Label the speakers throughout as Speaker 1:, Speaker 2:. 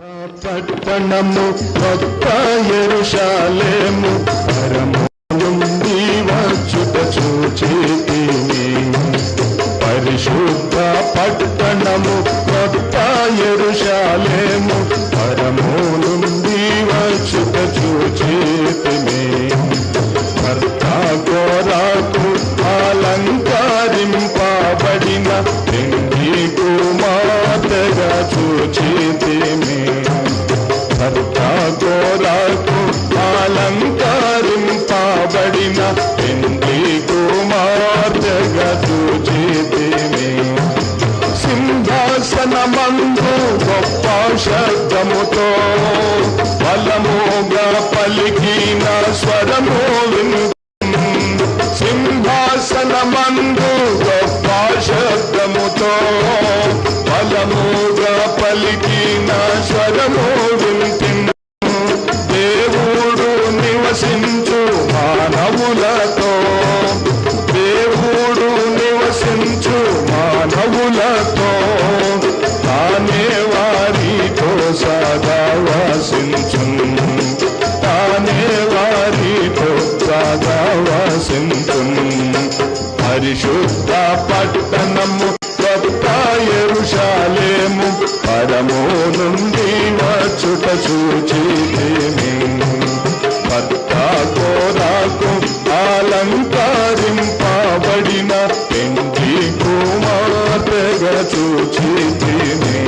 Speaker 1: పట్టణము కొత్త యెరూషలేము పరము నుండి వచ్చుట చూచితిని. పరిశుద్ధ పట్టణము కొత్త యెరూషలేము పరము నుండి వచ్చుట చూచితిని. భర్త కొరకు అలంకరింపబడిన పెండ్లి కుమార్తెగా చూచితిని. భర్త కొరకు అలంకరింపబడిన పెండ్లి కుమార్తెగా చూచితిని. సింహాసనమందు గొప్ప శబ్దముతో బలముగా పలికిన స్వరము విను. సింహాసనమందు గొప్ప శబ్దముతో బలముగా పలికిన స్వరము వింటిను. దేవుడు నివసించు మానవులతో, దేవుడు నివసించు మానవులతో తానే వారితో సదా వసించును. తానే వారితో సదా వసించును. పరిశుద్ధ పట్టణము కొత్త యెరూషలేము పరము నుండి వచ్చుట చూచితిని. భర్త కొరకు అలంకరింపబడిన పెండ్లి కుమార్తెగా చూచితిని.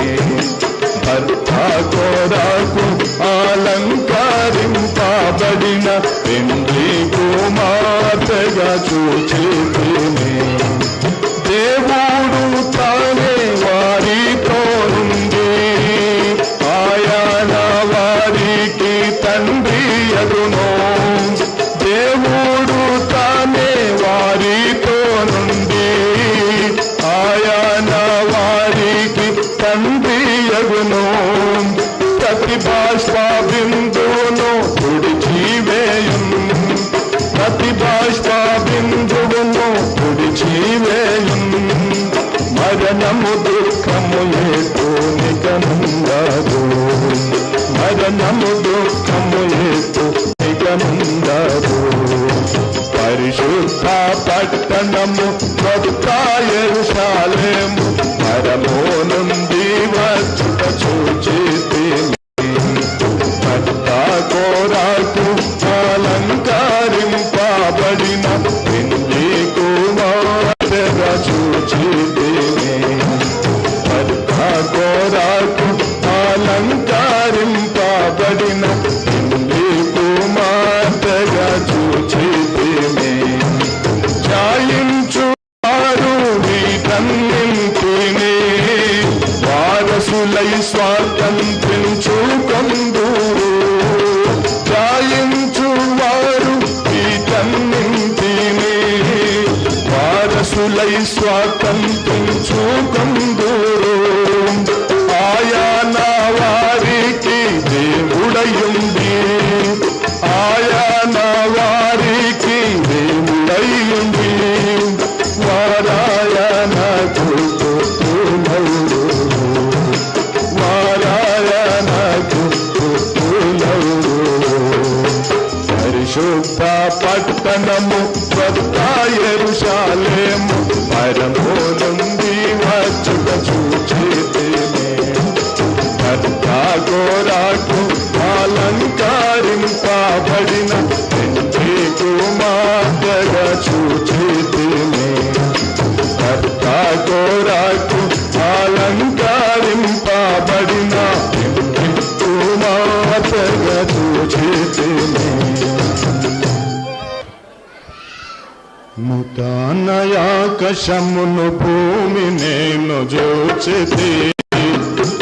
Speaker 1: భర్త కొరకు అలంకరింపబడిన పెండ్లి కుమార్తెగా చూచితిని. దేవుడు తానే వారితో నుండి ఆయన వారికి తండ్రి అగును. దేవుడు తానే వారితో నుండి ఆయన వారికి తండ్రి అగును. ప్రతి బాష్ప బిందువును తుడిచివేయును. ప్రతి బాష్ప బిందువును తుడిచివేయును. మరణము దుఃఖము ఏతునికనుండదు. మరణము దుఃఖము ఏతునికనుండదు. పరిశుద్ధ పట్టణము కొత్త యెరూషలేము పరము నుండి వచ్చుట చూచితిని. భర్త కొరకు అలంకరింపబడిన పెండ్లి కుమార్తెగా చూచితిని. భర్త కొరకు అలంకరింపబడిన పెండ్లి కుమార్తెగా చూచితిని. జాయించు వారు వీటన్నింటినీ వారసులై స్వాతంత్రించుకొందురు. జాయించు వారు వీటన్నింటినీ వారసులై స్వాతంత్రించుకొందురు. ఆయన వారికి దేవుడయుండి, ఆయన వారికి దేవుడయుండి వారాయనకు పుత్రులౌరు. వారాయనకు పుత్రులౌరు. పరిశుద్ధ పట్టణము కొత్త యెరూషలేము పరము నుండి వచ్చుట చూచితిని. భర్త కొరకు అలంకరింపబడిన పెండ్లి కుమార్తెగా చూచితిని. భర్త కొరకు అలంకరింపబడిన పెండ్లి కుమార్తెగా చూచితిని. నూతనయాకాశమును భూమి నేను చూచితి.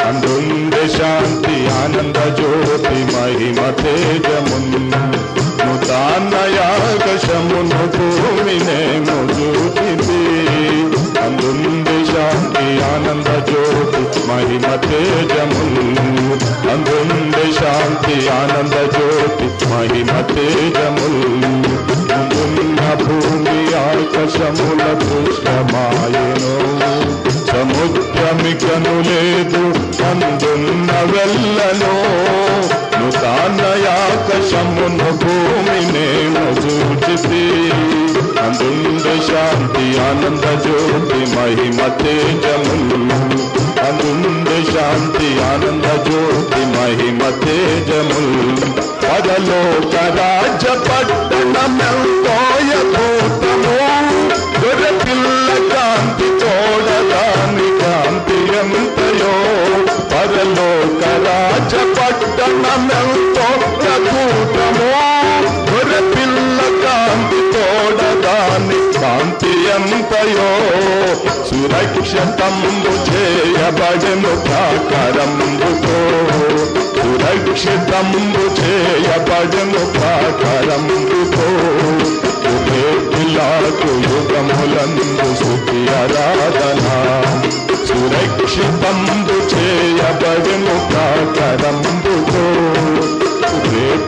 Speaker 1: అందుండే శాంతి ఆనంద జ్యోతి మహిమ తేజమును. నూతనయాకాశమును భూమి నేను చూచితి. అందుండే శాంతి ఆనంద జ్యోతి మహిమ తేజమును. అందుండే శాంతి ఆనంద జ్యోతి మహిమ తేజమును. ముందున్న భూమి ఆకాశముల దృశ్యమాయెను. సముద్రమికను లేదు అందున్న వెళ్ళలో నూతనయాకశమును భూమినేను చూచితి అందుండే శాంతి ఆనంద జ్యోతి మహిమ తేజములు అందుండే శాంతి ఆనంద జ్యోతి మహిమ తేజములు పరలోక రాజ్య పట్టణమెంతో అద్భుతము గొర్రె పిల్ల కాంతి చూడదాని కాంతి ఎంతయో పరలోక రాజ్య పట్టణమెంతో అద్భుతము గొర్రె పిల్ల కాంతి చూడదాని కాంతి ఎంతయో సురక్షితంబు చేయబడెను ప్రాకారంబుతో సురక్షితంబు చేయబడెను ప్రాకారంబుతో పిల్లకు యుగములందు స్తుతి ఆరాధన సురక్షితంబు చేయబడెను ప్రాకారంబుతో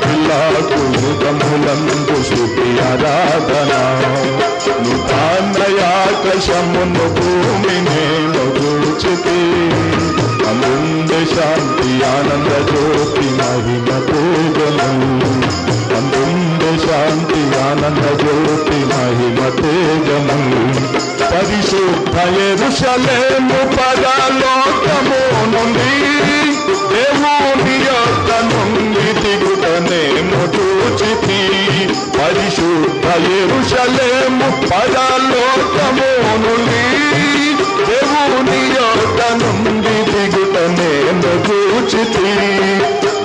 Speaker 1: పిల్లకు యుగములందు స్తుతి ఆరాధన నూతనయాకశమును భూమినేను చూచితి అందుండే శాంతి ఆనంద జ్యోతి మహిమ తేజములు అందుండే శాంతి ఆనంద జ్యోతి మహిమ తేజములు పరిశుద్ధ యెరూషలేము పరలోకము నుండి దేవుని యొద్ద నుండి దిగుటనేను చూచితి పరిశుద్ధ యెరూషలేము పరలోకము నుండి దేవుని యొద్ద నుండి దిగుటనేను చూచితి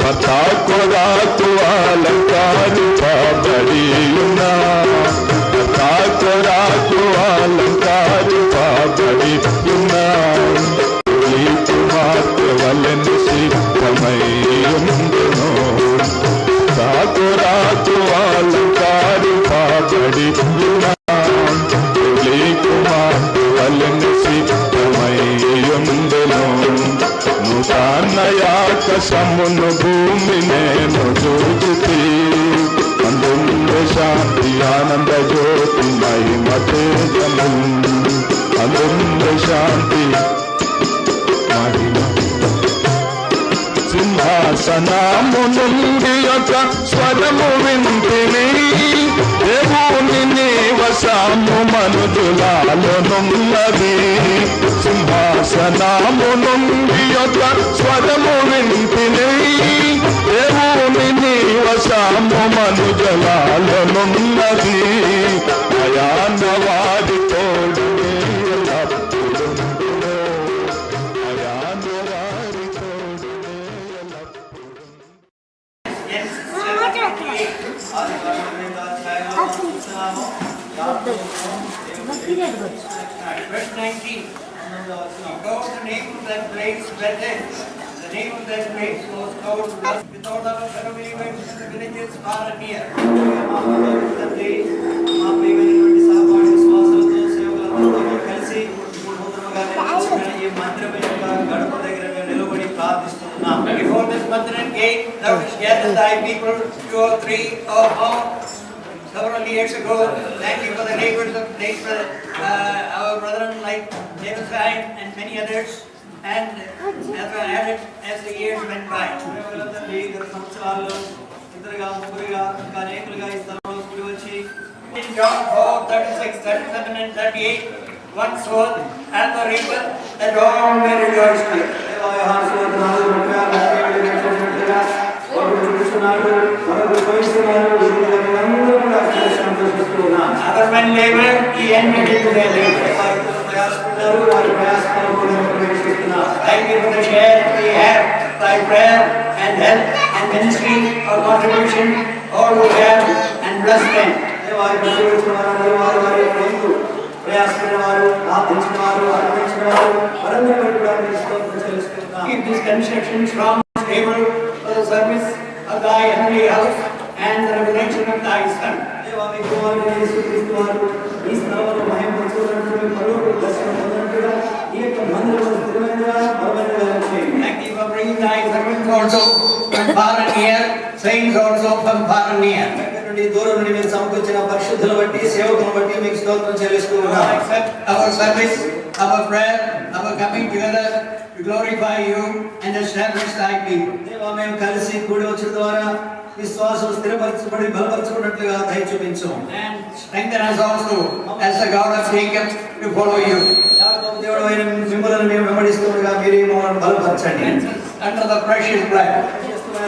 Speaker 1: పతా కొరాకు అలంకారిపబడి ఉన్నా పతా కొరాకు అలంకారిపబడి ఉన్నా కుమార్తె వలెను సిద్ధమై ఉండును రాకు అలంకారిపబడి ఉన్నా కుమార్తె వలెను సిద్ధమై ఉండును నూతనయాకశమును భూమినేను చూచితి అందుండే శాంతి ఆనంద జ్యోతి మహిమ తేజములు అందుండే శాంతి మహిమ సింహాసనము నుండి ఒక స్వరము వింటిని దేవుని నివసము మనుజులాలోనున్నది సింహాసనము నుండి ఒక స్వరము వింటిని దేవుని నివసము మనుజులాలోనున్నది అయాన వారి తోడు
Speaker 2: Verse 19. Go the name of that place, Bethel. The name of that place was called without our fellow believers in the villages far and near. Before this Mandiran gate, thou didst gather thy people, 2 or 3 or more. Several years ago, thank you for the labors of our brethren like James Ryan and many others, and as I added as the years went by. In John 4:36, 37 and 38, one soul and the river that all may rejoice with. Other men labor, he entered into their labor. Thank you for the share we have by prayer and help and ministry or contribution, all we have, and bless them. Keep this construction strong, stable for the service of thy heavenly house and the revelation of thy Son. Thank you for bringing thy servants also from far and near, saints also from far and near. Accept our service our prayer, our coming together to glorify you and establish thy people.
Speaker 3: దేవా మేము కలిసి కూడి వచ్చిన ద్వారా విశ్వాసం స్థిరపరచబడి బలపరచుకున్నట్లుగా దయ చూపించు.
Speaker 2: And strengthen us also as the God of Jacob to follow you.
Speaker 3: యాకోబు దేవుడైన మిమ్మల్ని మేము వెంబడిస్తుండగా మీరే మమ్మల్ని బలపరచండి.
Speaker 2: Under the precious blood.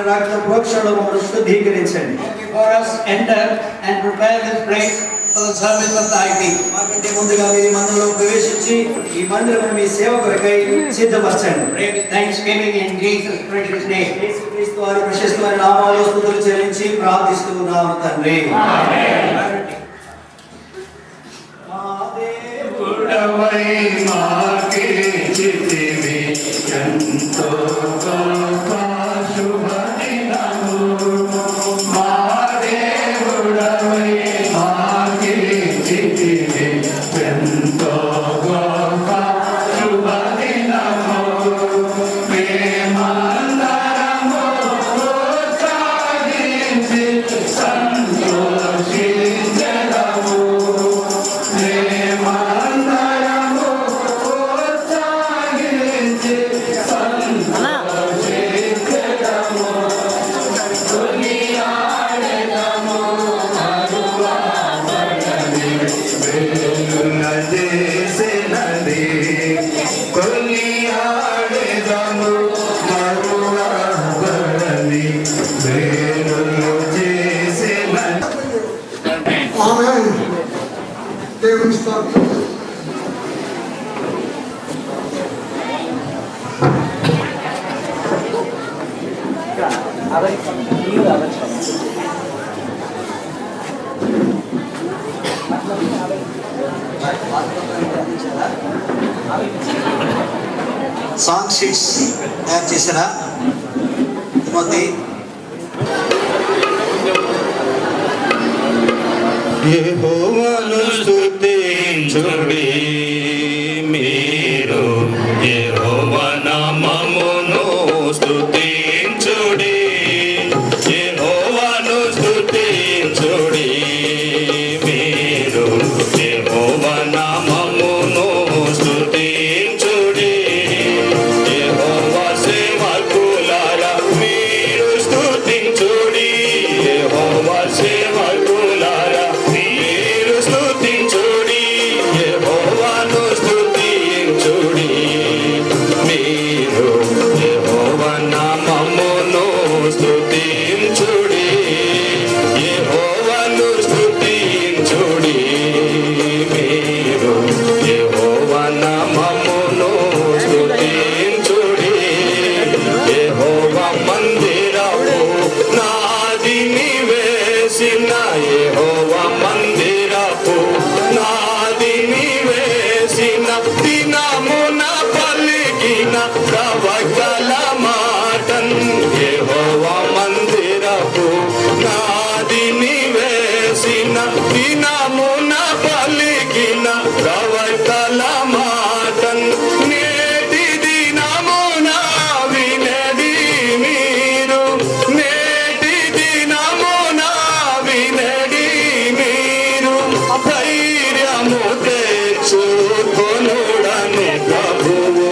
Speaker 3: రక్త ప్రోక్షణలో మమ్మల్ని శుద్ధీకరించండి.
Speaker 2: Before us enter and prepare this place for the service of thy people.
Speaker 3: మాకంటే ముందుగా మీరు మందిరంలో ప్రవేశించి ఈ మందిరం మీ సేవ కొరకై సిద్ధపరచండి.
Speaker 2: Pray with thanksgiving in Jesus' precious name.
Speaker 3: యేసుక్రీస్తు వారి ప్రశస్తమైన నామములో స్తుతులు చెల్లించి ప్రార్థిస్తూ ఉన్నాము తండ్రి.
Speaker 2: Amen.
Speaker 3: మా దేవుడు
Speaker 1: గుడవై మాకే చితివి ఎంతో గొప్ప శుభదినము. మా దేవుడవై మాకే చితివి ఎంతో గొప్ప శుభదినము. మేమందరము ఉత్సాహించి సంతోషించెదము.
Speaker 4: ఆమేన్. దేవుని స్తోత్రం.
Speaker 3: సాంగ్ షీట్స్ తయారు చేశారా తిమోతి?
Speaker 1: యెహోవాను స్తుతించుడి మీరు, యెహోవా నామమును స్తుతించుడి. యెహోవాను స్తుతించుడి మీరు, యెహోవా నామమును స్తుతించుడి. యెహోవా సేవకులారా మీరు స్తుతించుడి. యెహోవా సేవకులారా మీరు స్తుతించుడి. యెహోవాను స్తుతించుడి మీరు, యెహోవా నామమును స్తుతించుడి. యెహోవాను స్తుతించుడి మీరు, యెహోవా నామమును స్తుతించుడి. యెహోవా మందిరము నాది నివేసిన, యెహోవా మందిరపు నాది నివేసిన. దినమున పలికిన ప్రవక్తల మాటన్, యెహోవా మందిరపు నాది నివేసిన. దినమున పలికిన ప్రవక్తల మాటన్, నేటి దినమున వినడి మీరు, నేటి దినమున వినడి మీరు. ధైర్యము తెచ్చుకొనుడని ప్రభువు,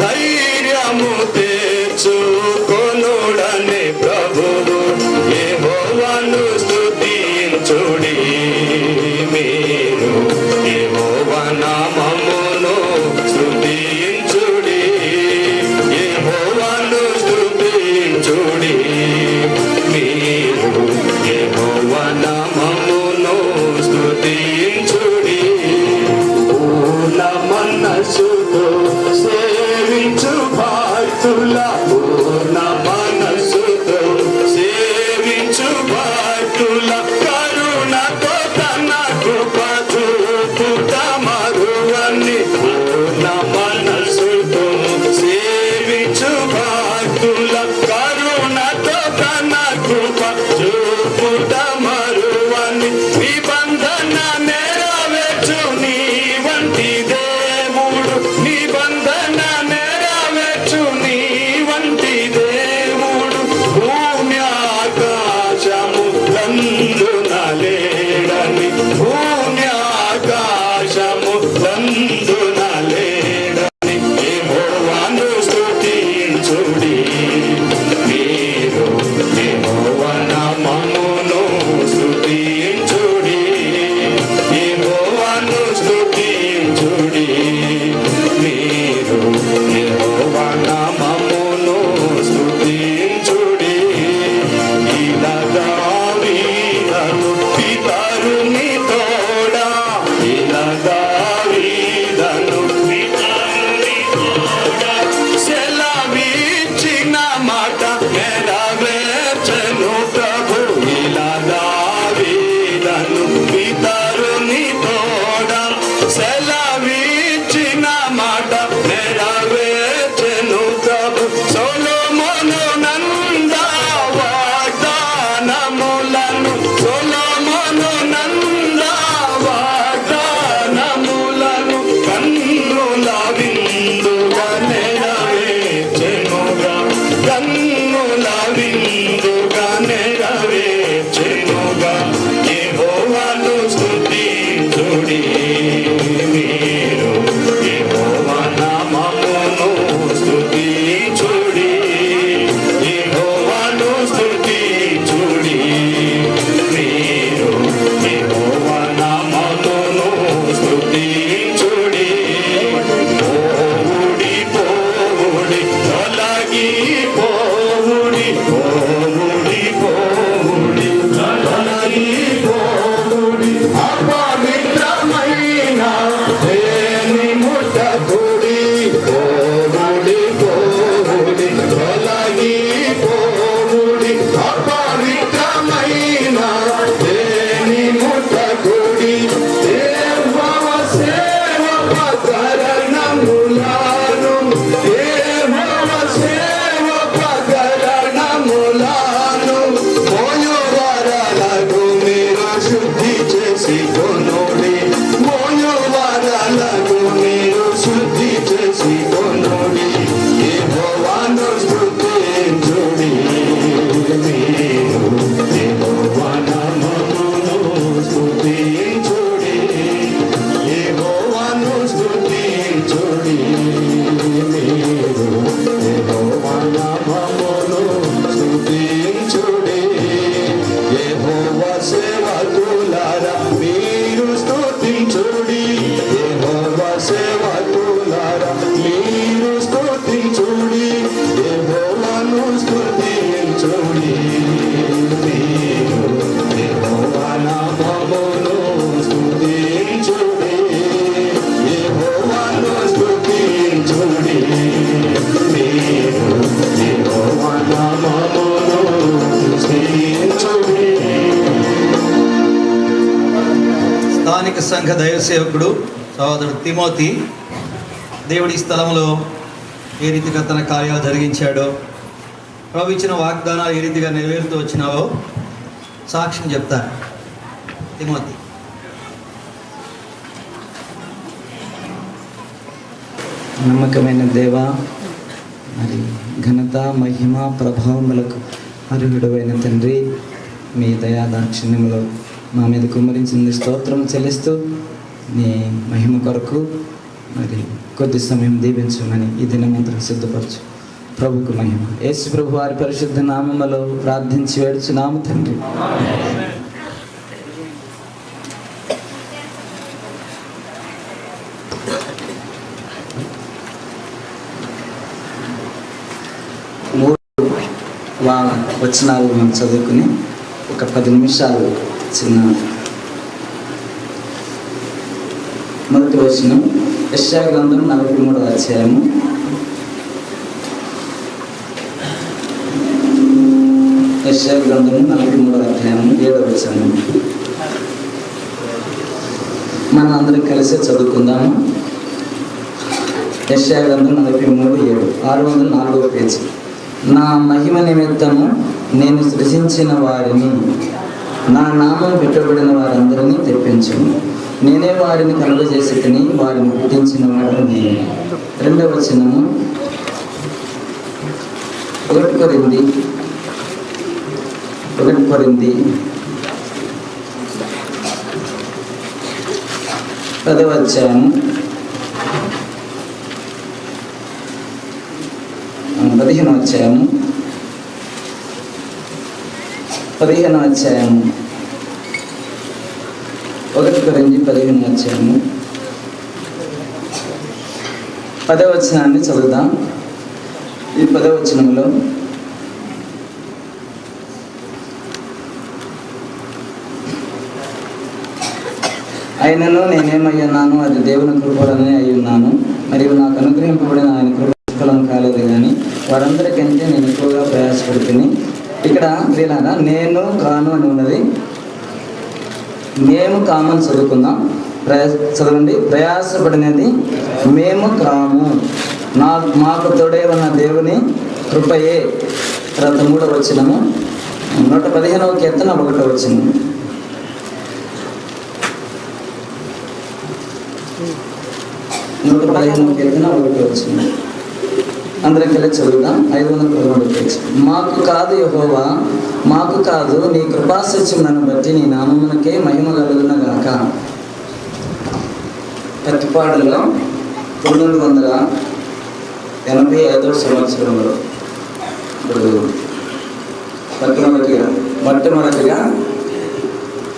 Speaker 1: ధైర్యము తెచ్చుకొనుడని ప్రభువు. యెహోవాను స్తుతించుడి మీరు, యెహోవా నామమును స్తుతించుడి. యెహోవాను స్తుతించుడి మీరు, యెహోవా నామమును స్తుతించుడి. పూర్ణ మనస్సుతో సేవించు భక్తుల, పూర్ణ మనస్సుతో సేవించు భక్తుల, కరుణతో తన కృప చూపుట మరువని. పూర్ణ మనస్సుతో సేవించు భక్తుల, కరుణతో తన కృప చూపుట మరువని. నిబంధన నెరవేర్చు నీ వంటి దేవుడు, నిబంధన నెరవేర్చు నీ వంటి నామమునుడి యెహోవాను స్తుతించుడి మీరు యెహోవా నామమును స్తుతించుడి యెహోవాను స్తుతించుడి మీరు యెహోవా నామమును స్తుతించుడి యెహోవా సేవకులారా మీరు స్తుతించుడి యెహోవా సేవకులారా మీరు స్తుతించుడి యెహోవాను స్తుతించుడి మీరు యెహోవా నామమును స్తుతించుడి యెహోవాను స్తుతించుడి మీరు యెహోవా నామమును స్తుతించుడి.
Speaker 3: స్థానిక సంఘ దైవ సేవకుడు సహోదరుడు తిమోతి దేవుడి స్థలంలో ఏ రీతిగా తన కార్యాలు జరిగించాడో, ప్రభు ఇచ్చిన వాగ్దానాలు ఏ రీతిగా నెరవేరుతూ వచ్చినావో సాక్ష్యం చెప్తారు. తిమోతి.
Speaker 5: నమ్మకమైన దేవ, మరి ఘనత మహిమ ప్రభావములకు అర్హుడైన తండ్రి, మీ దయా దాక్షిణ్యములో మా మీద కుమ్మరించింది స్తోత్రం చెల్లిస్తూ నీ మహిమ కొరకు మరి కొద్ది సమయం దీవించమని ఈ దినమంతరం సిద్ధపరచు. ప్రభుకు మహిమ. యేసు ప్రభు వారి పరిశుద్ధ నామములో ప్రార్థించి వేడుచున్నాము తండ్రి. వచనాలు మనం చదువుకుని ఒక 10 నిమిషాలు చిన్న మొదటి వచనం యెషయా గ్రంథం 43వ అధ్యాయము. యెషయా గ్రంథం 43వ అధ్యాయము 7వ వచనం మనం అందరం కలిసి చదువుకుందాము. యెషయా గ్రంథం 43:7, 604వ పేజీ. నా మహిమ నిమిత్తము నేను సృజించిన వారిని, నా నామం పెట్టబడిన వారందరినీ తెప్పించును. నేనే వారిని కలుగజేసి తిని వారిని పుట్టించిన వాడు నేను. 2వ వచనము 1 కొరింథీ 10వ అధ్యాయము 15వ అధ్యాయము 1 కొరింథీ 15వ అధ్యాయము 10వ వచనాన్ని చదువుదాం. ఈ 10వ వచనంలో అయినను నేనేమయ్యున్నాను, అది దేవుని కృపలనే అయ్యున్నాను. మరియు నాకు అనుగ్రహింపబడిన ఆయన కృప ఫలం కాలేదు కానీ వారందరికంటే నేను ఎక్కువగా ప్రయాసపడుతుంది. ఇక్కడ వీళ్ళగా నేను కాను అని ఉన్నది. మేము కామని చదువుకుందాం. చదవండి. ప్రయాసపడినది మేము కాము, మాకు తోడే ఉన్న దేవుని కృపయే. తర్వాత 3వ వచనము 115వ కీర్తన 1వ వచనం. కీర్తన 1వ వచనం అందరం కలిసి చదువుదాం. 513 పేజీ. మాకు కాదు యెహోవా, మాకు కాదు, నీ కృపాసత్యములను బట్టి నీ నామమునకే మహిమ కలుగును గాక. పత్తిపాడులో 1985వ సంవత్సరంలో ఇప్పుడు మొట్టమొదటిగా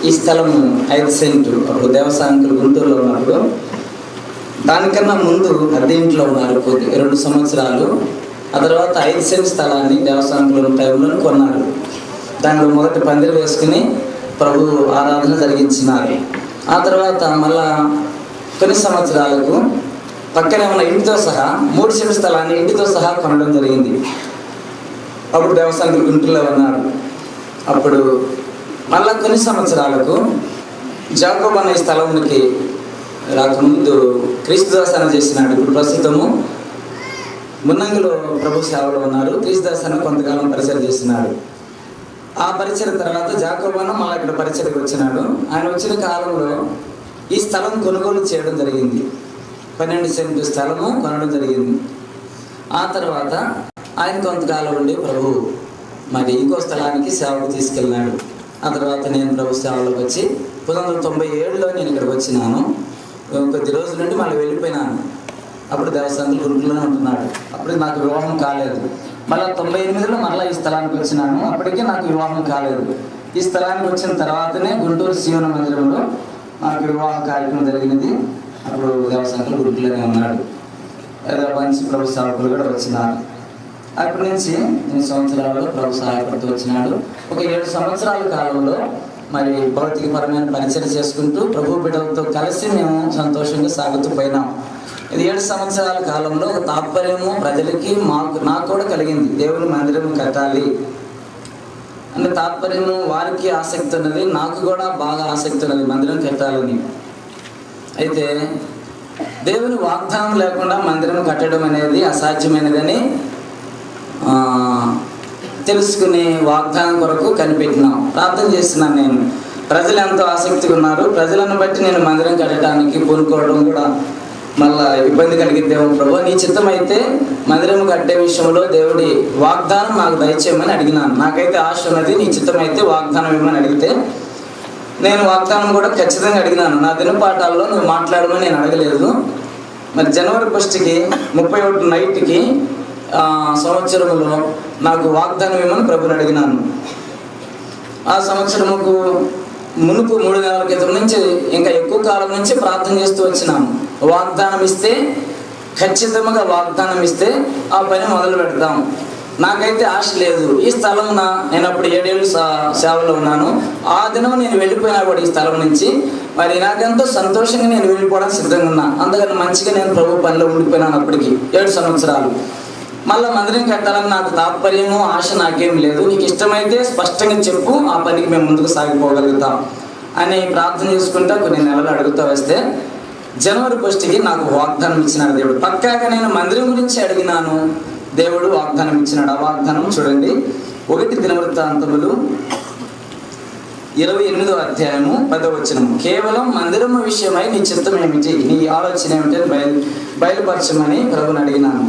Speaker 5: ఈ స్థలము 5 సెంట్లు. అప్పుడు దేవసాయంకులు గుంటూరులో ఉన్నప్పుడు, దానికన్నా ముందు అద్దె ఇంట్లో ఉన్నారు 2 సంవత్సరాలు. ఆ తర్వాత 5 సెంట్ స్థలాన్ని దేవసాయంకుల టైంలో కొన్నారు. దానిలో మొదటి పందిరి వేసుకుని ప్రభు ఆరాధన జరిగించినారు. ఆ తర్వాత మళ్ళా కొన్ని సంవత్సరాలకు పక్కనే ఉన్న ఇంటితో సహా 3 సెంట్ స్థలాన్ని ఇంటితో సహా కొనడం జరిగింది. అప్పుడు దేవసాయంకులు గుంటూరులో ఉన్నారు. అప్పుడు మళ్ళా కొన్ని సంవత్సరాలకు జాకోబు అనే స్థలంకి రాకముందు క్రీస్తుదాసన చేసినాడు. ఇప్పుడు ప్రస్తుతము మున్నంగిలో ప్రభు సేవలో ఉన్నారు. క్రీస్తుదాసన కొంతకాలం పరిచయం చేసినాడు. ఆ పరిచయం తర్వాత జాకోబను మళ్ళీ ఇక్కడ పరిచయకు వచ్చినాడు. ఆయన వచ్చిన కాలంలో ఈ స్థలం కొనుగోలు చేయడం జరిగింది. 12 సెంటు స్థలము కొనడం జరిగింది. ఆ తర్వాత ఆయన కొంతకాలం ఉండి ప్రభు మరి ఇంకో స్థలానికి సేవకు తీసుకెళ్ళినాడు. ఆ తర్వాత నేను ప్రభు సేవలోకి వచ్చి 1997లో నేను ఇక్కడికి వచ్చినాను. కొద్ది రోజుల నుండి మళ్ళీ వెళ్ళిపోయినాను. అప్పుడు దేవస్థానంలో గుంటూరులోనే ఉంటున్నాడు. అప్పుడు నాకు వివాహం కాలేదు. మళ్ళీ 98లో మళ్ళీ ఈ స్థలానికి వచ్చినాను. అప్పటికే నాకు వివాహం కాలేదు. ఈ స్థలానికి వచ్చిన తర్వాతనే గుంటూరు శివన మందిరంలో నాకు వివాహ కార్యక్రమం జరిగినది. అప్పుడు దేవస్థానంలో గుంటూరులోనే ఉన్నాడు. మంచి ప్రభు సేవకులు కూడా వచ్చినారు. అప్పటి నుంచి 8 సంవత్సరాలు ప్రభు సహాయపడుతూ వచ్చినాడు. ఒక 7 సంవత్సరాల కాలంలో మరి భౌతికపరమైన పరిచయం చేసుకుంటూ ప్రభు బిడ్డలతో కలిసి మేము సంతోషంగా సాగుతూ పోయినాం. ఇది 7 సంవత్సరాల కాలంలో ఒక తాత్పర్యము ప్రజలకి నాకు కూడా కలిగింది. దేవుని మందిరం కట్టాలి అంటే తాత్పర్యము. వారికి ఆసక్తి ఉన్నది, నాకు కూడా బాగా ఆసక్తి ఉన్నది మందిరం కట్టాలని. అయితే దేవుని వాగ్దానం లేకుండా మందిరం కట్టడం అనేది అసాధ్యమైనదని తెలుసుకుని వాగ్దానం కొరకు కనిపెట్టినాం. ప్రార్థన చేస్తున్నాను నేను. ప్రజలు ఎంతో ఆసక్తిగా ఉన్నారు. ప్రజలను బట్టి నేను మందిరం కట్టడానికి పూనుకోవడం కూడా మళ్ళా ఇబ్బంది కలిగిద్దేమో ప్రభు, నీ చిత్తం అయితే మందిరం కట్టే విషయంలో దేవుడి వాగ్దానం నాకు దయచేయమని అడిగినాను. నాకైతే ఆశ ఉన్నది, నీ చిత్తం అయితే వాగ్దానం ఇవ్వమని అడిగితే నేను వాగ్దానం కూడా ఖచ్చితంగా అడిగినాను. నా దినపాఠాల్లో నువ్వు మాట్లాడమని నేను అడగలేదు. మరి జనవరి 1కి 31 నైట్కి సంవత్సరంలో నాకు వాగ్దానం ఇవ్వమని ప్రభుని అడిగినాను. ఆ సంవత్సరముకు మునుపు 3 నెలల క్రితం నుంచి ఇంకా ఎక్కువ కాలం నుంచి ప్రార్థన చేస్తూ వచ్చినాము. వాగ్దానం ఇస్తే ఖచ్చితంగా వాగ్దానం ఇస్తే ఆ పని మొదలు పెడతాం. నాకైతే ఆశ లేదు. ఈ స్థలం నేను అప్పుడు 7 ఏళ్ళు సేవలో ఉన్నాను. ఆ దినం నేను వెళ్ళిపోయినా కూడా ఈ స్థలం నుంచి మరి నాకెంతో సంతోషంగా నేను వెళ్ళిపోవడానికి సిద్ధంగా ఉన్నా. అందుకని మంచిగా నేను ప్రభు పనిలో ఉండిపోయినాను. అప్పటికి 7 సంవత్సరాలు. మళ్ళీ మందిరం కట్టాలని నాకు తాత్పర్యము ఆశ నాకేం లేదు. నీకు ఇష్టమైతే స్పష్టంగా చెప్పు, ఆ పనికి మేము ముందుకు సాగిపోగలుగుతాం అని ప్రార్థన చేసుకుంటా కొన్ని నెలలు అడుగుతూ వస్తే జనవరి 1కి నాకు వాగ్దానం ఇచ్చినాడు దేవుడు. పక్కాగా నేను మందిరం గురించి అడిగినాను, దేవుడు వాగ్దానం ఇచ్చినాడు. ఆ వాగ్దానం చూడండి. 1 దినవృత్తాంతములు 28వ అధ్యాయము 10వ వచనం. కేవలం మందిరము విషయమై నీ చిత్తం ఏమిటి, నీ ఆలోచన ఏమిటి బయలుపరచమని ప్రభుని అడిగినాను.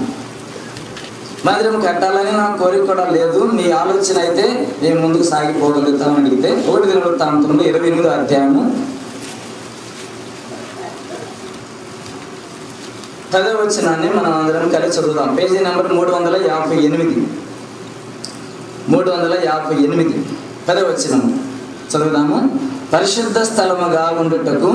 Speaker 5: మందిరం కట్టాలని నాకు కోరిక కూడా లేదు, నీ ఆలోచన అయితే మేము ముందుకు సాగిపోగలుగుతామని అడిగితే 1 దినవృత్తాంతములు 28వ అధ్యాయము 10వ వచనాన్ని మనం అందరం కలిసి చదువుదాం. Page number 358. 358 10వ వచనం చదువుదాము. పరిశుద్ధ స్థలముగా ఉండుటకు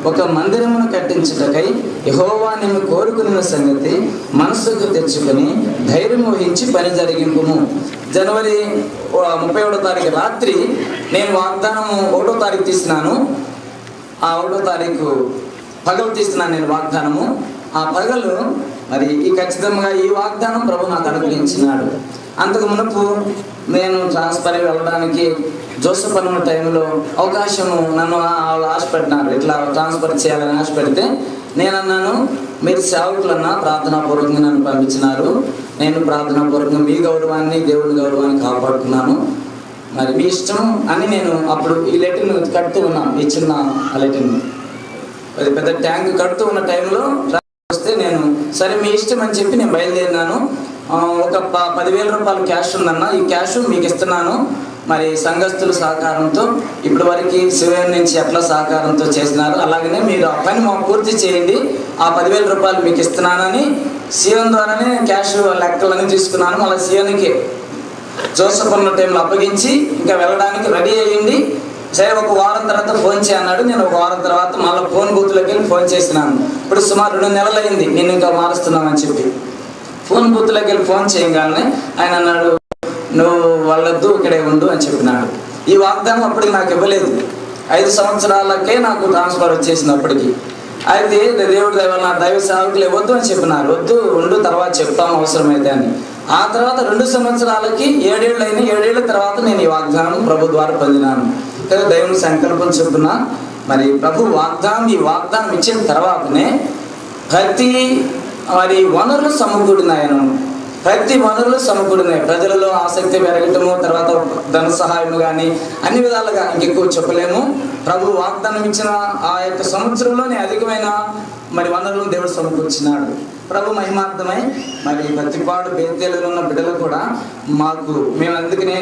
Speaker 5: ఒక మందిరమును కట్టించుటకై యెహోవా నిన్ను కోరుకున్న సంగతి మనసుకు తెచ్చుకొని ధైర్యం వహించి పని జరిగింపుము. జనవరి 31వ తారీఖు రాత్రి నేను వాగ్దానం 1వ తారీఖు తీసినాను. ఆ 1వ తారీఖు పగలు తీస్తున్నాను నేను వాగ్దానము. ఆ పగలు మరి ఈ ఖచ్చితంగా ఈ వాగ్దానం ప్రభు నాకు అనుగ్రహించినాడు. అంతకు మునుపు నేను ట్రాన్స్ఫర్ వెళ్ళడానికి జోసెఫ్ అన్న టైంలో అవకాశము నన్ను ఆశపెట్టినారు, ఇట్లా ట్రాన్స్ఫర్ చేయాలని ఆశపెడితే నేను అన్నాను, మీరు సేవకులన్నా ప్రార్థనాపూర్వకంగా నన్ను పంపించినారు, నేను ప్రార్థనాపూర్వకంగా మీ గౌరవాన్ని దేవుడి గౌరవాన్ని కాపాడుకున్నాను, మరి మీ ఇష్టం అని నేను అప్పుడు ఈ లెటర్ను కడుతూ ఉన్నాను. ఈ చిన్న లెటర్ను అది పెద్ద ట్యాంక్ కడుతూ ఉన్న టైంలో వస్తే నేను సరే మీ ఇష్టం అని చెప్పి నేను బయలుదేరినాను. ఒక 10,000 రూపాయలు క్యాష్ ఉందన్న, ఈ క్యాష్ మీకు ఇస్తున్నాను, మరి సంఘస్థుల సహకారంతో ఇప్పటి వరకు శివయం నుంచి ఎట్లా సహకారంతో చేసినారు అలాగనే మీరు ఆ పని మాకు పూర్తి చేయండి, ఆ 10,000 రూపాయలు మీకు ఇస్తున్నానని శివం ద్వారానే క్యాష్ లెక్కలన్నీ తీసుకున్నాను. మళ్ళీ శివానికి జోసెఫ్ అన్న టైంలో అప్పగించి ఇంకా వెళ్ళడానికి రెడీ అయ్యింది. సరే ఒక వారం తర్వాత ఫోన్ చేయన్నాడు. నేను ఒక వారం తర్వాత మళ్ళీ ఫోన్ బూత్లోకి వెళ్ళి ఫోన్ చేసినాను. ఇప్పుడు సుమారు 2 నెలలు అయింది నేను ఇంకా మారుస్తున్నామని చెప్పి ఫోన్ బూత్లోకి వెళ్ళి ఫోన్ చేయగానే ఆయన అన్నాడు, నువ్వు వాళ్ళొద్దు ఇక్కడే ఉండు అని చెప్పినాడు. ఈ వాగ్దానం అప్పటికి నాకు ఇవ్వలేదు. 5 సంవత్సరాలకే నాకు ట్రాన్స్ఫర్ వచ్చేసింది అప్పటికి. అయితే దేవుడి దైవ నా దైవ సేవకులు ఇవ్వద్దు అని చెప్పినారు, వద్దు ఉండు తర్వాత చెప్తాము అవసరమైతే అని. ఆ తర్వాత 2 సంవత్సరాలకి 7 ఏళ్ళు అయినా 7 ఏళ్ళ తర్వాత నేను ఈ వాగ్దానం ప్రభు ద్వారా పొందినాను. దైవం సంకల్పం చెప్పున మరి ప్రభు ఈ వాగ్దానం ఇచ్చిన తర్వాతనే ప్రతి మరి వనరులు సమకూడినాయను. ప్రతి వనరులు సమకూడినాయి. ప్రజలలో ఆసక్తి పెరగటము, తర్వాత ధన సహాయం కానీ అన్ని విధాలుగా ఇంకెక్కువ చెప్పలేము. ప్రభు వాగ్దానం ఇచ్చిన ఆ యొక్క సంవత్సరంలోనే అధికమైన మరి వనరులను దేవుడు సమకూర్చినాడు. ప్రభు మహిమార్థమై మరి ప్రతిపాడు బేతేలులో ఉన్న బిడ్డలు కూడా మాకు మేము అందుకనే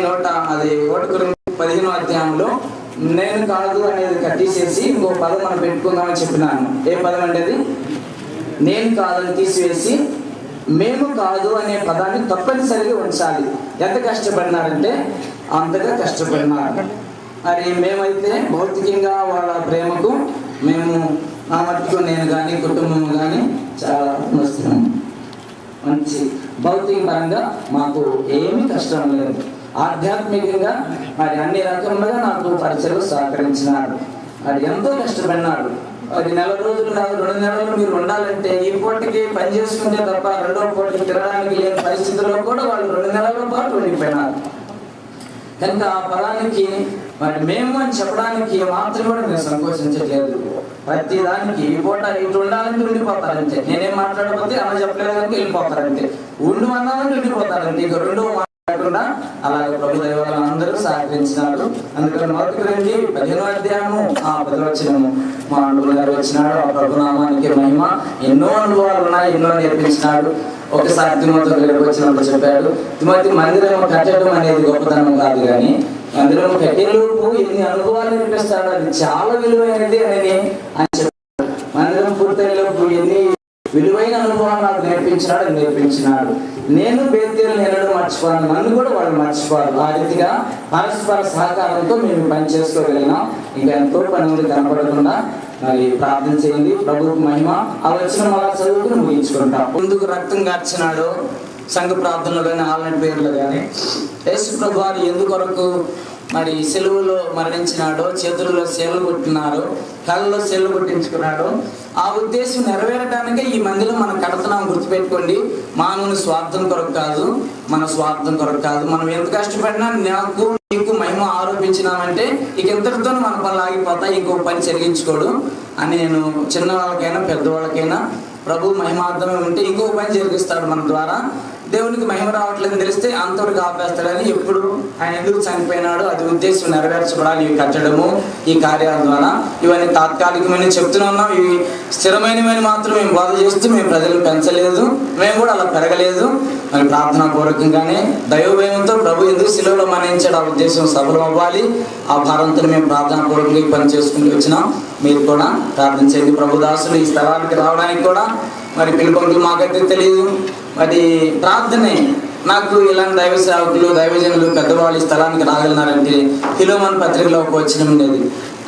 Speaker 5: 1 అధ్యాయంలో నేను కాదు అనేది కట్టేసేసి ఇంకో పదం మనం పెట్టుకుందామని చెప్పినాను. ఏ పదం అంటే అది? నేను కాదని తీసివేసి మేము కాదు అనే పదాన్ని తప్పనిసరిగా ఉంచాలి. ఎంత కష్టపడినారంటే అంతగా కష్టపడినారు. మరి మేమైతే భౌతికంగా వాళ్ళ ప్రేమకు మేము నా మట్టుకు నేను కానీ కుటుంబం కానీ చాలా మంచి భౌతిక పరంగా మాకు ఏమీ కష్టం లేదు. ఆధ్యాత్మికంగా మరి అన్ని రకములుగా నాకు పరిచయం సహకరించినాడు. మరి ఎంతో కష్టపడినాడు. అది 4 రోజులు కాదు 2 నెలలు మీరు ఉండాలంటే ఈ పూటకి పని చేసుకుంటే తప్ప రెండో పూటకి తినడానికి లేని పరిస్థితుల్లో కూడా వాళ్ళు 2 నెలల పాటు ఉండిపోయినారు. కనుక ఆ పదానికి మరి మేము అని చెప్పడానికి మాత్రం కూడా నేను సంకోచించట్లేదు. ప్రతి దానికి ఈ పూట ఇటు ఉండాలంటే ఉండిపోతారంటే, నేనేం మాట్లాడకపోతే అలా చెప్పలేదంటే వెళ్ళిపోతారంటే, ఉండు అన్నామంటే ఉండిపోతారంటే, ఇక రెండో మాట్లాడకుండా అలాగే ప్రభు దైవాలను అందరూ సహకరించినాడు. అందుకని మొదటి రండి 15వ అధ్యాయము 10వ వచనము మా అడుగులు గారు వచ్చినాడు. ఆ ప్రభునామానికి మహిమ. ఎన్నో అనుభవాలు ఉన్నాయి, ఎన్నో నేర్పించినాడు. ఒకసారి తిమోతి దగ్గరికి వచ్చినప్పుడు చెప్పాడు, తిమోతి మందిరం కట్టడం అనేది గొప్పతనం కాదు, కానీ మందిరం కట్టేలోపు ఎన్ని అనుభవాలు నేర్పిస్తాడు, అది చాలా విలువైనది అని చెప్పాడు. మందిరం పూర్తయ్యేలోపు ఎన్ని విలువైన అనుభవాలు నాకు నేర్పించినాడు. నేను బేతేలు ఎన్నడూ మర్చిపోను, నన్ను కూడా వాళ్ళు మర్చిపోరు. ఆ రీతిగా పరస్పర సహకారంతో మేము పని చేసుకోగలిగినాం. ఇంకా ఎంతో పని ఉంది కనపడకుండా. మరి ప్రార్థన చేయండి. ప్రభువుకు మహిమ. ఆ వచ్చిన అలా చదువుకుని ముగించుకుంటాం. ముందుకు రక్తం కార్చినాడు సంఘ ప్రార్థనలు కానీ ఆన్లైన్ పేర్లు కానీ, యేసు ప్రభు వారు ఎందుకొరకు మరి సెలువులో మరణించినాడో, చేతుల్లో సేలు కొట్టినారో, కళ్ళలో సేలు కొట్టించుకున్నాడో, ఆ ఉద్దేశం నెరవేరడానికే ఈ మందిరం మనం కడుతున్నాం. గుర్తుపెట్టుకోండి, మానవుని స్వార్థం కొరకు కాదు, మన స్వార్థం కొరకు కాదు. మనం ఎంత కష్టపడినా నాకు నీకు మహిమ ఆరోపించినామంటే ఇక ఎంతటితో మన పనులు ఆగిపోతా, ఇంకో పని జరిగించుకోడు అని నేను చిన్నవాళ్ళకైనా పెద్దవాళ్ళకైనా ప్రభు మహిమార్థమే ఉంటే ఇంకో పని జరిగిస్తాడు మన ద్వారా. దేవునికి మహిమ రావట్లేదని తెలిస్తే అంతవరకు ఆపేస్తాడని ఎప్పుడు ఆయన ఎందుకు చనిపోయినాడు, అది ఉద్దేశం నెరవేర్చబడాలి. ఇవి కట్టడము, ఈ కార్యాల ద్వారా ఇవన్నీ తాత్కాలికమైన చెప్తూనే ఉన్నాం. ఇవి స్థిరమైనవి మాత్రం మేము బోధ చేస్తూ మేము ప్రజలు పెంచలేదు, మేము కూడా అలా పెరగలేదు. మరి ప్రార్థనా పూర్వకంగానే దైవభయంతో ప్రభు ఎందుకు శిలువలో మరణించాడు, ఆ ఉద్దేశం సఫలం అవ్వాలి. ఆ భారంతో మేము ప్రార్థనా పూర్వకంగా పని చేసుకుంటూ వచ్చినాం. మీరు కూడా ప్రార్థన చేయండి. ప్రభు దాసులు ఈ స్థలానికి రావడానికి కూడా మరి పిలుపులు మాకైతే తెలియదు. మరి ప్రార్థనే నాకు ఇలాంటి దైవ సేవకులు దైవజనులు పెద్దవాళ్ళు ఈ స్థలానికి రాగలిగినారంటే ఫిలోమోను పత్రికలో ఒక వచనం ఉండేది.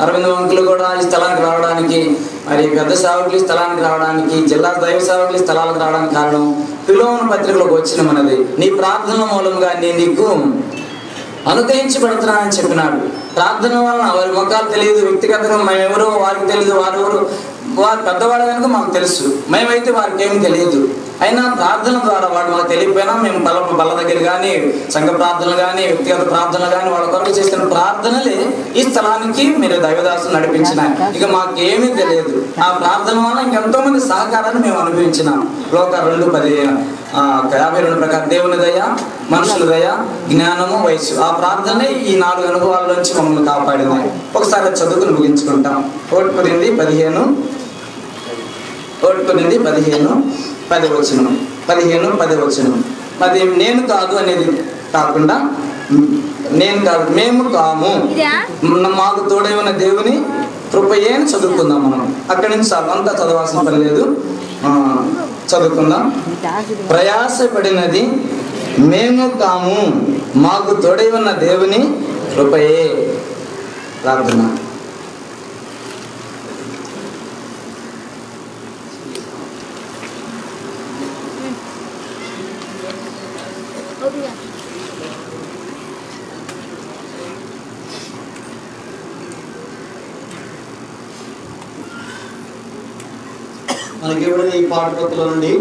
Speaker 5: 60 వంకులు కూడా ఈ స్థలానికి రావడానికి, మరి పెద్ద సేవకులు ఈ స్థలానికి రావడానికి, జిల్లా దైవ సేవకులు ఈ స్థలాలకు రావడానికి కారణం ఫిలోమోను పత్రికలో ఒక వచనం అన్నది. నీ ప్రార్థన మూలంగా నేను నీకు అనుగ్రహించబడుతున్నానని చెప్పినాడు. ప్రార్థన వలన వారి ముఖాలు తెలియదు, వ్యక్తిగతంగా మేమెవరో వారికి తెలియదు, వారు పెద్దవాడు కనుక మాకు తెలుసు, మేమైతే వారికి ఏమి తెలియదు. అయినా ప్రార్థన ద్వారా వాడు మాకు తెలియకపోయినా మేము బల్ల దగ్గర కానీ సంఘ ప్రార్థనలు కానీ వ్యక్తిగత ప్రార్థనలు కానీ వాళ్ళ కొరకు చేస్తున్న ప్రార్థనలే ఈ స్థలానికి మీరు దైవదాసులు నడిపించిన. ఇక మాకేమీ తెలియదు. ఆ ప్రార్థన వల్ల ఇంకెంతో మంది సహకారాన్ని మేము అనుభవించినాం. లోక 2:52 ప్రకారం దేవుని దయ, మనుషుల దయ, జ్ఞానము, వయస్సు, ఆ ప్రార్థనే ఈ 4 అనుభవాల నుంచి మమ్మల్ని కాపాడింది. ఒకసారి చదువుకుని ముగించుకుంటాం. 1:15 10 వచనం 15-10 వచనం. అది నేను కాదు అనేది కాకుండా నేను కాదు మేము కాము, మాకు తోడై ఉన్న దేవుని కృపయే అని చదువుకుందాం. మనం అక్కడి నుంచి అంతా చదవాల్సిన పని లేదు, చదువుకుందాం. ప్రయాసపడినది మేము కాము, మాకు తోడై ఉన్న దేవుని కృపయే. ప్రార్థన.
Speaker 3: మనకి ఇవ్వడం ఈ పాఠపత్రుల నుండి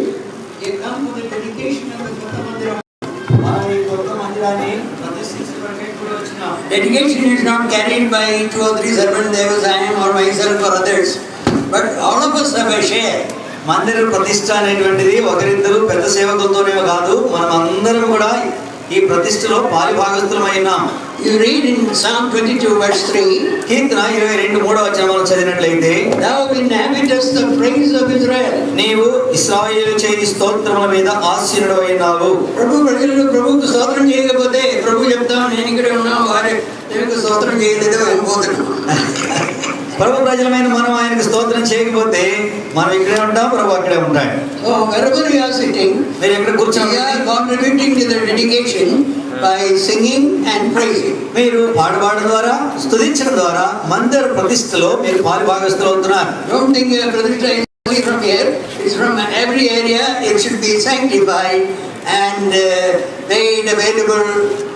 Speaker 2: Dedication is not carried by 2 or 3 servants, Devasayam or myself or others, but all of us have a share.
Speaker 3: మందిర ప్రతిష్ట అనేటువంటిది ఒకరిద్దరు పెద్ద సేవకులతోనే కాదు, మనం అందరం కూడా ఈ ప్రతిష్టలో పాలిభాగస్థులమైన
Speaker 2: You read in Psalm 22 verse 3,
Speaker 3: కీర్తన 22:3 మనం చదివినట్లయితే,
Speaker 2: Thou inhabitest the praise of Israel.
Speaker 3: నీవు ఇశ్రాయేలు చేయి స్తోత్రముల మీద ఆసీనుడు అయినావు.
Speaker 2: ప్రభు ప్రజలు ప్రభువుకు స్తోత్రం చేయకపోతే ప్రభు చెప్తాను నేను ఇక్కడే ఉన్నాను, వారే దేవునికి స్తోత్రం చేయలేదు వెళ్ళిపోతున్నాను.
Speaker 3: ప్రభు ప్రజలమైన మనం ఆయనకు స్తోత్రం చేయకపోతే మనం ఇక్కడే ఉంటాం, ప్రభు అక్కడే ఉంటాడు.
Speaker 2: So wherever you are sitting,
Speaker 3: మీరు ఎక్కడ
Speaker 2: you
Speaker 3: కూర్చొని
Speaker 2: are contributing to the dedication by singing and praising.
Speaker 3: మీరు పాడడం ద్వారా స్తుతించడం ద్వారా మందిర ప్రతిష్టలో మీరు పాలిభాగస్తులు అవుతున్నారు.
Speaker 2: Don't think Pratishtha is only from here. It's from every area. It should be sanctified and made available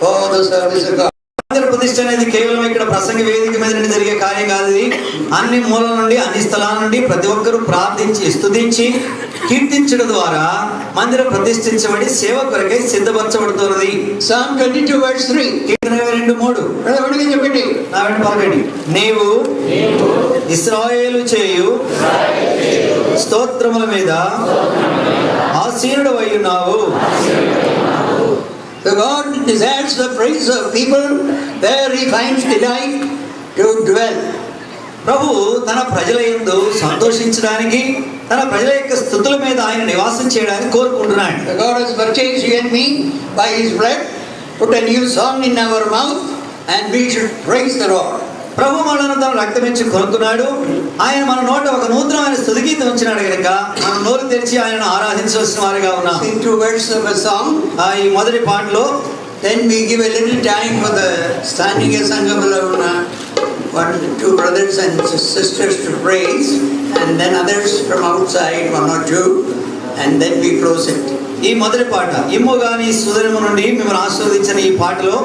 Speaker 2: for the service of God.
Speaker 3: మందిర ప్రతిష్ట అనేది కేవలం ఇక్కడ ప్రసంగ వేదిక మీద నుండి జరిగే కార్యం కాదు. ఇది అన్ని మూలల నుండి అన్ని స్థలాల నుండి ప్రతి ఒక్కరూ ప్రార్థించి స్తుతించి కీర్తించడం ద్వారా మందిరం ప్రతిష్ఠించబడి సేవ కొరకై సిద్ధపరచబడుతున్నది.
Speaker 2: Psalm 22 verse 3.
Speaker 3: కీర్తన 22:3.
Speaker 2: ఎవరికి చెప్పండి?
Speaker 3: నా వెంట పలకండి. నీవు ఇశ్రాయేలు చేయు స్తోత్రముల మీద ఆసీనుడు అయి ఉన్నావు.
Speaker 2: The God desires the praise of people where He finds delight to dwell.
Speaker 3: ప్రభు తన ప్రజల యందు సంతోషించడానికి తన ప్రజల యొక్క స్తుతుల మీద ఆయన నివాసం చేయడానికి కోరుకుంటున్నాడు.
Speaker 2: The God has purchased you and me by His blood, put a new song in our mouth, and we should praise the Lord.
Speaker 3: ప్రభు మనను తన రక్తమిచ్చి కొనుక్కున్నాడు. ఆయన మన నోట ఒక నూతనమైన స్తుతి గీతం ఉంచినాడు కనుక మనం నోరు తెరిచి ఆయనను ఆరాధించవలసిన వారిగా ఉన్నాం.
Speaker 2: Sing 2 verses of a song.
Speaker 3: ఈ మొదటి పాటలో
Speaker 2: Then we give a little time for the standing Sangamalona, 1-2 brothers and sisters to praise, and then others from outside, 1 or 2, and then we close it.
Speaker 3: ఈ మొదటి పాట ఇమ్ముగాని సుదరము నుండి మిమ్మల్ని ఆశీర్వదించిన ఈ పాటలో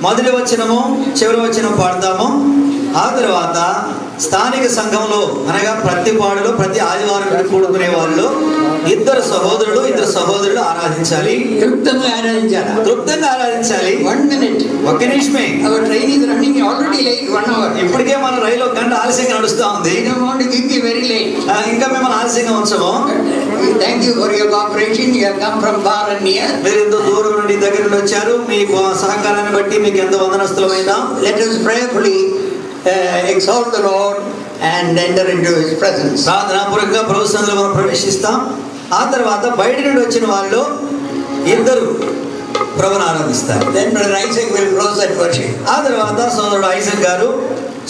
Speaker 3: మొదటి వచనము చివరి వచనం పాడతాము. ఆ తర్వాత స్థానిక సంఘంలో అనగా ప్రతి పాడులో ప్రతి ఆదివారం కూడుకునే వాళ్ళు ఇద్దరు సహోదరులు ఆరాధించాలి.
Speaker 2: తృప్తంగా
Speaker 3: ఆరాధించాలి.
Speaker 2: 1 minute.
Speaker 3: ఒక్క నిమిషమే.
Speaker 2: Our train is running already late, 1 hour.
Speaker 3: ఇప్పటికే మన రైలు 1 గంట ఆలస్యంగా నడుస్తూ ఉంది.
Speaker 2: I don't want to keep you very late.
Speaker 3: ఇంకా మిమ్మల్ని ఆలస్యంగా ఉంచము.
Speaker 2: Thank you for your cooperation. You have come from far and near.
Speaker 3: మీరు ఎంతో దూరం నుండి దగ్గర నుండి వచ్చారు. మీ సహకారాన్ని బట్టి మీకు ఎంతో వందనస్తులమైనా.
Speaker 2: Let us prayerfully exalt the Lord and enter into His presence.
Speaker 3: ప్రార్థనాపూర్వకంగా ప్రభు సన్నిధిలో మనం ప్రవేశిస్తాం. ఆ తర్వాత బయట నుండి వచ్చిన వాళ్ళు ఇద్దరు ప్రభువును ఆరాధిస్తారు.
Speaker 2: Then Brother Isaac will close that worship.
Speaker 3: ఆ తర్వాత సోదరుడు ఐజక్ గారు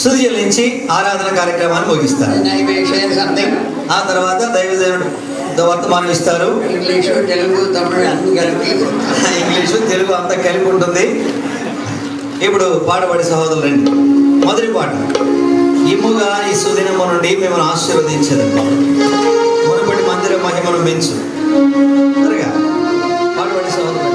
Speaker 3: స్తుతి చెల్లించి ఆరాధన కార్యక్రమాన్ని ముగిస్తారు.
Speaker 2: And I will share something.
Speaker 3: ఆ తర్వాత దైవజనుడు వర్తమానం ఇస్తారు.
Speaker 2: English, Telugu, Tamil అన్ని కలిపి.
Speaker 3: ఇంగ్లీషు తెలుగు అంతా కలిపి ఉంటుంది. ఇప్పుడు పాడబడి సహోదరులండి. మొదటి పాట ఇమ్ముగా ఈ సుదినము నుండి మిమ్మల్ని ఆశీర్వదించదు, మునుపటి మందిర మహిమను పెంచు. త్వరగా పాడబడి సహోదరులు.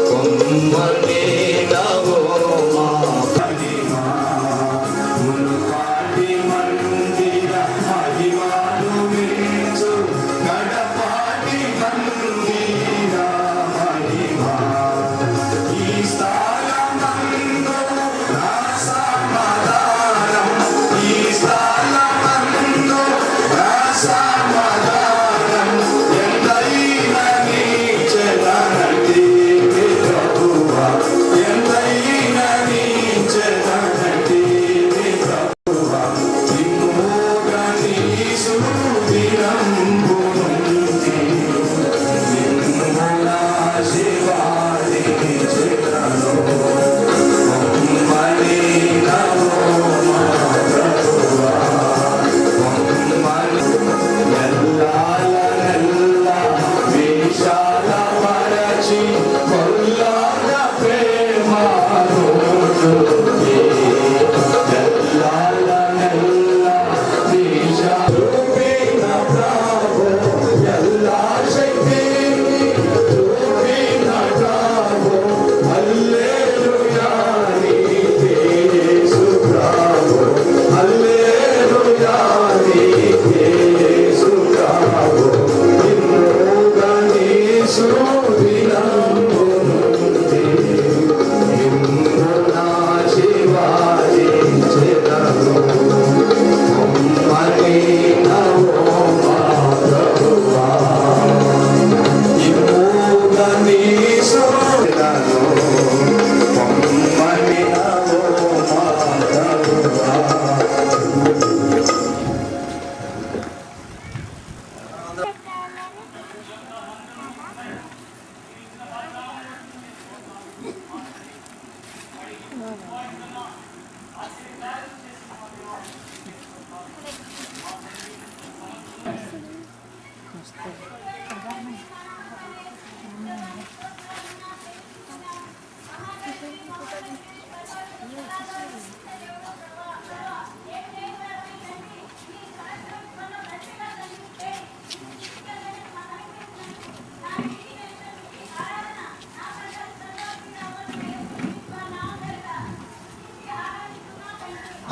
Speaker 1: కొమ్మని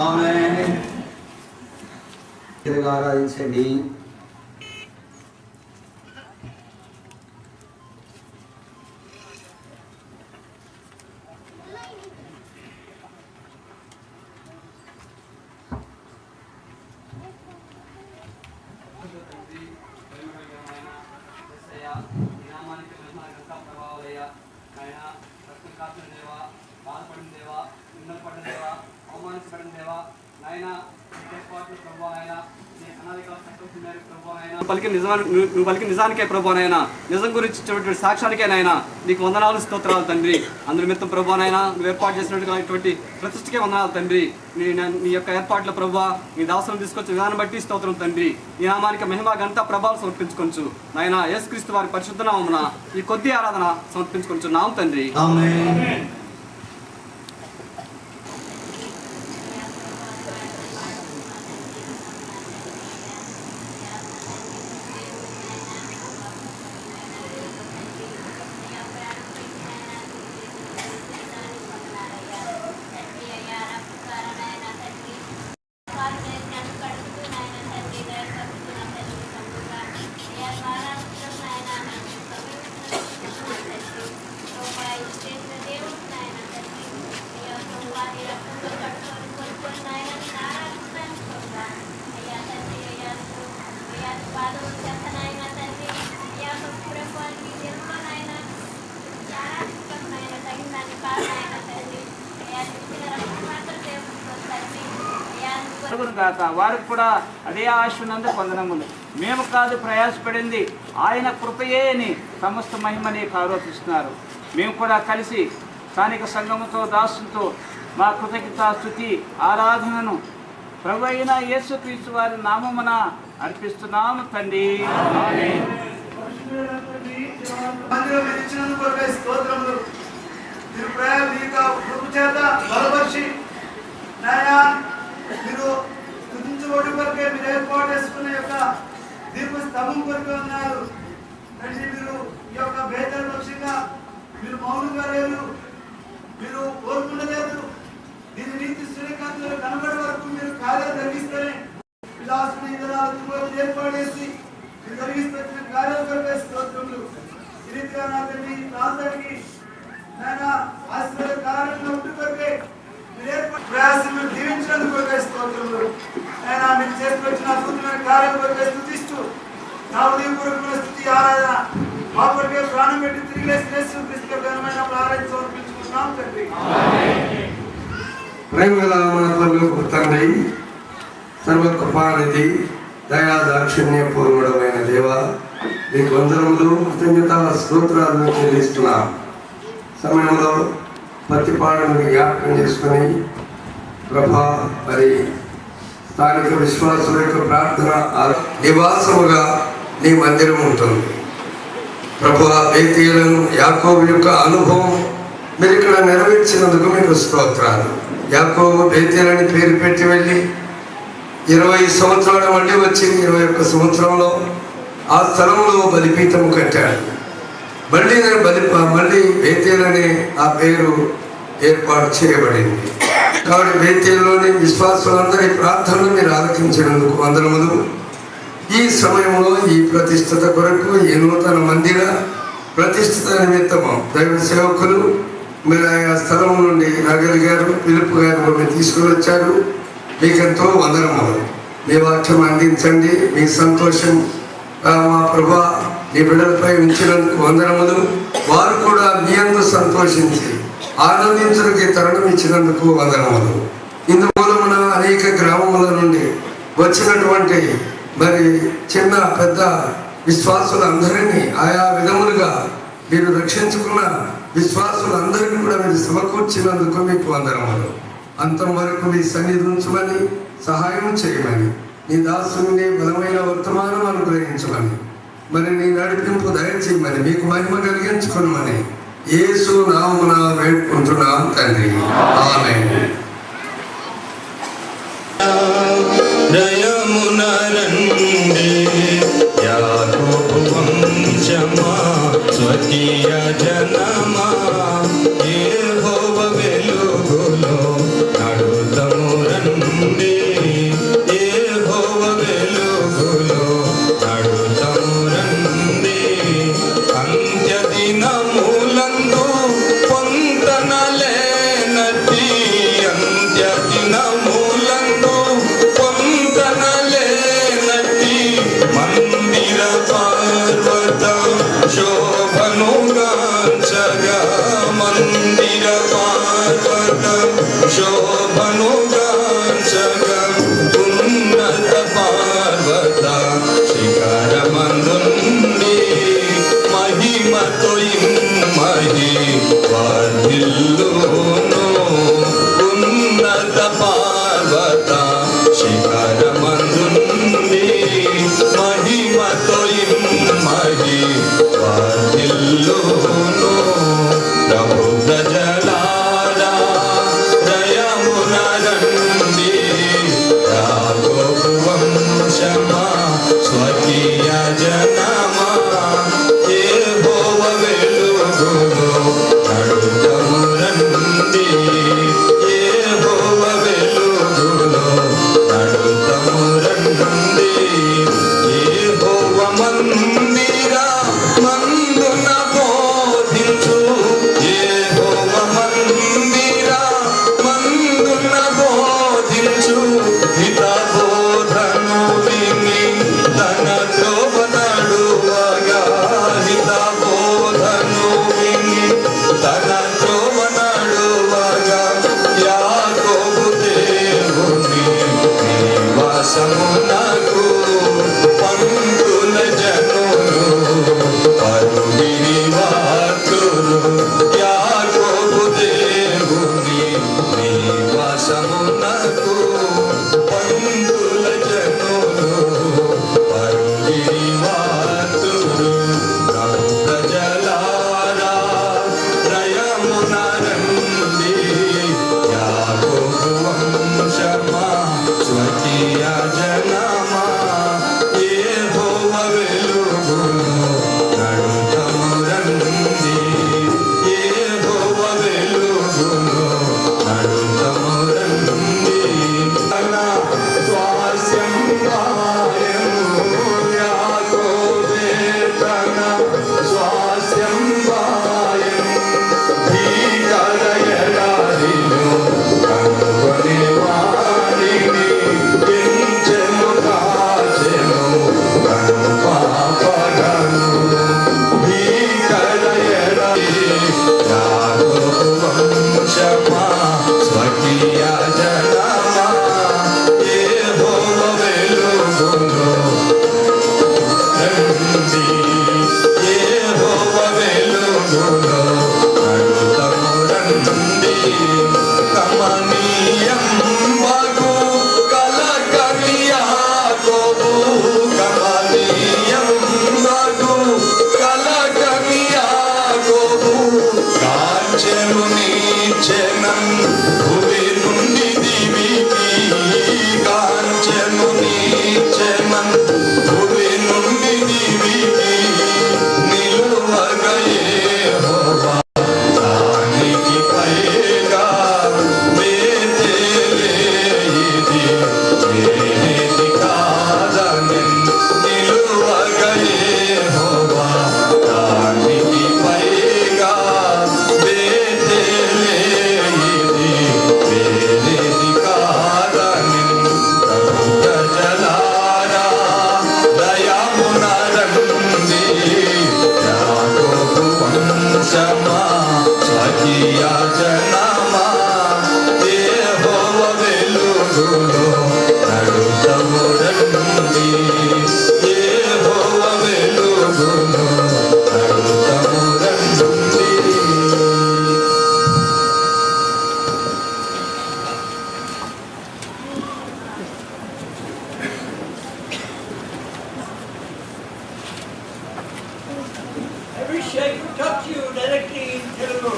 Speaker 3: ఆమేన్. తిరిగి ఆరాధించండి.
Speaker 6: నువ్వు పలికి నిజానికే ప్రభునైనా, నిజం గురించి ఇచ్చినటువంటి సాక్ష్యానికే నాయన నీకు వందనాలు స్తోత్రాలు తండ్రి. అందు నిమిత్తం ప్రభునైనా నువ్వు ఏర్పాటు చేసినటువంటి ప్రతిష్టకే వందనాలు తండ్రి. నీ యొక్క ఏర్పాట్ల ప్రభు నీ దాసులను తీసుకొచ్చే విధానం బట్టి స్తోత్రం తండ్రి. ఈ నామానికి మహిమ ఘనత ప్రభావం సమర్పించుకొంచు నాయన. యేసుక్రీస్తు వారి పరిశుద్ధ నామమున ఈ కొద్ది ఆరాధన సమర్పించుకొంచు నామ తండ్రి.
Speaker 3: ఆమేన్.
Speaker 7: వారికి కూడా అదే ఆశనందు పొందనములు. మేము కాదు ప్రయాసపడింది ఆయన కృపయే అని సమస్త మహిమని ఆరోపిస్తున్నారు. మేము కూడా కలిసి స్థానిక సంఘముతో దాసులతో మా కృతజ్ఞత స్తుతి ఆరాధనను ప్రభు అయిన యేసుక్రీస్తు వారి నామమున అర్పిస్తున్నాము తండ్రి.
Speaker 8: మీరు స్తుతించబడి కొరకే మీరు ఏర్పాటు చేసుకునే యొక్క దీప స్తంభం కొరకే ఉన్నారు తండ్రి. మీరు ఈ యొక్క బేతల పక్షంగా మీరు మౌనంగా లేరు, మీరు కోరుకునలేదు. దీని నీతి శ్రీకాంతులు కనబడే వరకు మీరు కార్యాలు జరిగిస్తేనే విలాసుని ఏర్పాటు చేసి మీరు జరిగిస్తున్న కార్యాలు కొరకే స్తోత్రములు. ఈ రీతిగా నా తండ్రి ప్రాంతానికి నాయన ఆశీర్వాద కార్యంలో ఉండి కొరకే ప్రయాసంలో జీవించినందుకు స్తోత్రములు. ఆయన మీరు చేసుకొచ్చిన అద్భుతమైన కార్యం కొరకే స్తుతిస్తూ నా ఉదయపూర్వకమైన స్తుతి ఆరాధన మా కొరకే ప్రాణం పెట్టి తిరిగి లేచి క్రీస్తు ఘనమైన ఆరాధన సమర్పించుకుంటున్నాం తండ్రి.
Speaker 9: ప్రేమగల మన తండ్రి, సర్వకృపానిధి, దయా దాక్షిణ్య పూర్ణుడమైన దేవ, మీకు వందనములు కృతజ్ఞత స్తోత్రాలను చెల్లిస్తున్నాం. సమయంలో ప్రతిపాదనను జ్ఞాపకం చేసుకుని ప్రభా మరి స్థానిక విశ్వాసుల యొక్క ప్రార్థన నివాసముగా నీ మందిరం ఉంటుంది. ప్రభా బేతేలను యాకోబు యొక్క అనుభవం మీరు ఇక్కడ నెరవేర్చినందుకు మీకు స్తోత్రాలు. యాకోబు బేతేలని పేరు పెట్టి వెళ్ళి 20 సంవత్సరాల మళ్ళీ వచ్చి 21 సంవత్సరంలో ఆ స్థలంలో బలిపీఠము కట్టాడు. మళ్ళీ బేతేలనే ఆ పేరు ఏర్పాటు చేయబడింది. కాబట్టి బేతేలులోని విశ్వాసులందరి ప్రార్థనలు మీరు ఆలకించినందుకు వందనములు. ఈ సమయంలో ఈ ప్రతిష్టత కొరకు ఈ నూతన మందిర ప్రతిష్ఠిత నిమిత్తము దైవ సేవకులు మీరు ఆ స్థలం నుండి రాగలిగారు, పిలుపు గారు మీరు తీసుకుని వచ్చారు. మీకెంతో వందనములు. మీ వాక్యం అందించండి. మీ సంతోషం మా ప్రభా నీ బిడ్డలపై ఉంచినందుకు వందనములు. వారు కూడా మీ యందు సంతోషించి ఆనందించడానికి తరుణం ఇచ్చినందుకు వందనములు. ఇందుమూలమున అనేక గ్రామముల నుండి వచ్చినటువంటి మరి చిన్న పెద్ద విశ్వాసులందరినీ ఆయా విధములుగా మీరు రక్షించుకున్న విశ్వాసులందరినీ కూడా మీరు సమకూర్చినందుకు మీకు వందనములు. అంతం వరకు మీ సన్నిధి ఉంచమని సహాయం చేయమని నీ దాసుని బలమైన వర్తమానం అనుగ్రహించమని మరి నీ నడిపింపు దయచేయమని మీకు మహిమ కలిగించుకోమని యేసు నామమున వేడుకుంటున్నాం తండ్రి. ఆమేన్.
Speaker 1: దయమున రండి యాకోబు వంశమా, స్వకీయ జనమా, యెహోవా వెలుగులో నడుతము రండి. శోభను గాంచగా ఉన్నత పార్వత శిఖరమందుండి మహిమతో ఇమ్మహి వర్ధిల్లును. ఉన్నత పార్వత శిఖరమందుండి మహిమతో ఇమ్మహి వర్ధిల్లును. ప్రభు ప్రజలారా దయమున రండి, యాకోబు వంశమా స్వకీయ జనమా, యెహోవా వెలుగులో నడుతము రండి, యెహోవా వెలుగులో నడుతము రండి. యెహోవా మందిర మందున బోధించు, యెహోవా మందిర మందున బోధించు, హిత బోధను విని తన త్రోవ నడువగా, హిత బోధను విని తన త్రోవ నడువగా, యాకోబు దేవుని నివాసమునకు పంతుల జనులు పరుగిరి వార్తులు. యాకోబు దేవుని నివాసమునకు పంతుల జనులు పరుగిరి వార్తులు. ప్రభు ప్రజలారా దయమున రండి, యాకోబు వంశమా స్వకీయ జనమా, యెహోవా వెలుగులో నడుతము రండి, యెహోవా వెలుగులో నడుతము రండి. తన స్వాస్యం వాయము, యాకోబే తన స్వాస్యం వాయము. భీకర ఎడారిలో కనుగొని వారిని ఎంచెను కాచెను కను పాపగను. భీకర ఎడారి యాకోబు వంశమా స్వకీయ జనమా, యెహోవా వెలుగులో రండి, యెహోవా వెలుగులో నడుతము రండి. కమనీయం వగు కలకని యాకోబు, కమనీయం వగు కలకని యాకోబు, కాంచెను నీచెనం భువి నుండి దివికి, కాంచెను నీచెనం భువి నుండి దివికి, నిలువగా యెహోవా దానికి పైగా బేతేలే ఇది ఏది కాదనెన్. నిలువగా యెహోవా దానికి పైగా బేతేలే ఇది ఏది కాదనెన్. ప్రభు ప్రజలారా దయమున రండి, యాకోబు వంశమా స్వకీయ జనమా, యెహోవా వెలుగులో నడుతము రండి, యెహోవా వెలుగులో నడుతము రండి.
Speaker 2: I wish I could talk to you directly in Telugu.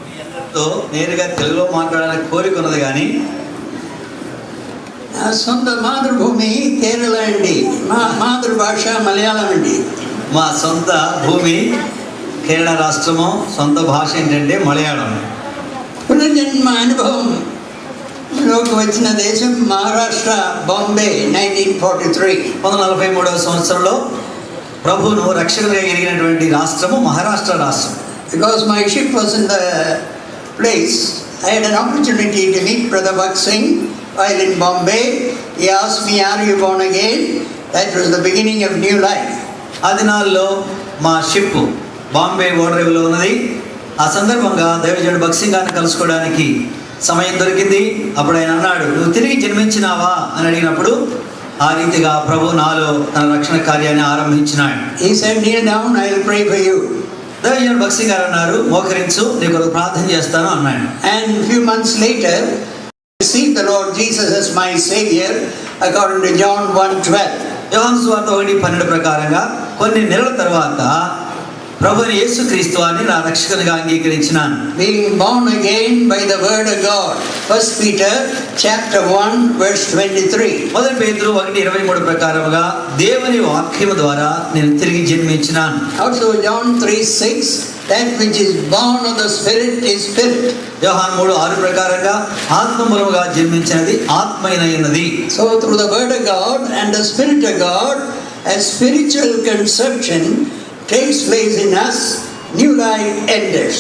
Speaker 3: మీ అందరితో నేరుగా తెలుగులో మాట్లాడాలని కోరిక ఉన్నది కానీ
Speaker 10: నా సొంత మాతృభూమి కేరళ అండి, మా మాతృభాష మలయాళం అండి.
Speaker 3: మా సొంత భూమి కేరళ రాష్ట్రము, సొంత భాష ఏంటంటే మలయాళం.
Speaker 10: పునర్జన్మ అనుభవంలోకి వచ్చిన దేశం మహారాష్ట్ర, బాంబే 1943.
Speaker 3: 1943వ సంవత్సరంలో ప్రభువును రక్షకునిగా ఎరిగినటువంటి రాష్ట్రము మహారాష్ట్ర రాష్ట్రం.
Speaker 10: Because my ship was in the place, I had an opportunity to meet Brother Bhakt Singh while in Bombay. He asked me, "Are you born again?" That was the beginning of new life.
Speaker 3: ఆ దినాల్లో మా ship Bombay ఓడరేవులో ఉన్నది. ఆ సందర్భంగా దైవజనుడు భక్త్ సింగ్ గారిని కలుసుకోవడానికి సమయం దొరికింది. అప్పుడు ఆయన అన్నాడు, నువ్వు తిరిగి జన్మించినావా అని అడిగినప్పుడు ఆ రీతిగా ప్రభు నాలో తన రక్షణ కార్యాన్ని ఆరంభించినాడు.
Speaker 10: He said, kneel down, I will pray for you.
Speaker 3: దైవజనుడు భక్సి గారు అన్నారు, మోకరించు, నీ కొరకు ప్రార్థన చేస్తాను అన్నాడు.
Speaker 10: And few months later, I received the Lord Jesus as my Savior according to John 1:12.
Speaker 3: యోహాను సువార్త 1:12 ప్రకారంగా కొన్ని నెలల తర్వాత ప్రభువైన యేసుక్రీస్తు వారిని నా రక్షకునిగా అంగీకరించినాను.
Speaker 10: Being born again by the word of God. 1 Peter chapter 1 verse 23.
Speaker 3: మొదటి పేతురు 1:23 ప్రకారముగా దేవుని వాక్యము ద్వారా నేను తిరిగి జన్మించినాను.
Speaker 10: Also John 3:6, that which is born of the Spirit is spirit.
Speaker 3: యోహాను 3:6 ప్రకారంగా ఆత్మ మూలముగా జన్మించినది ఆత్మైనది.
Speaker 10: So through the word of God and the Spirit of God, a spiritual conception takes place in us, new life enters.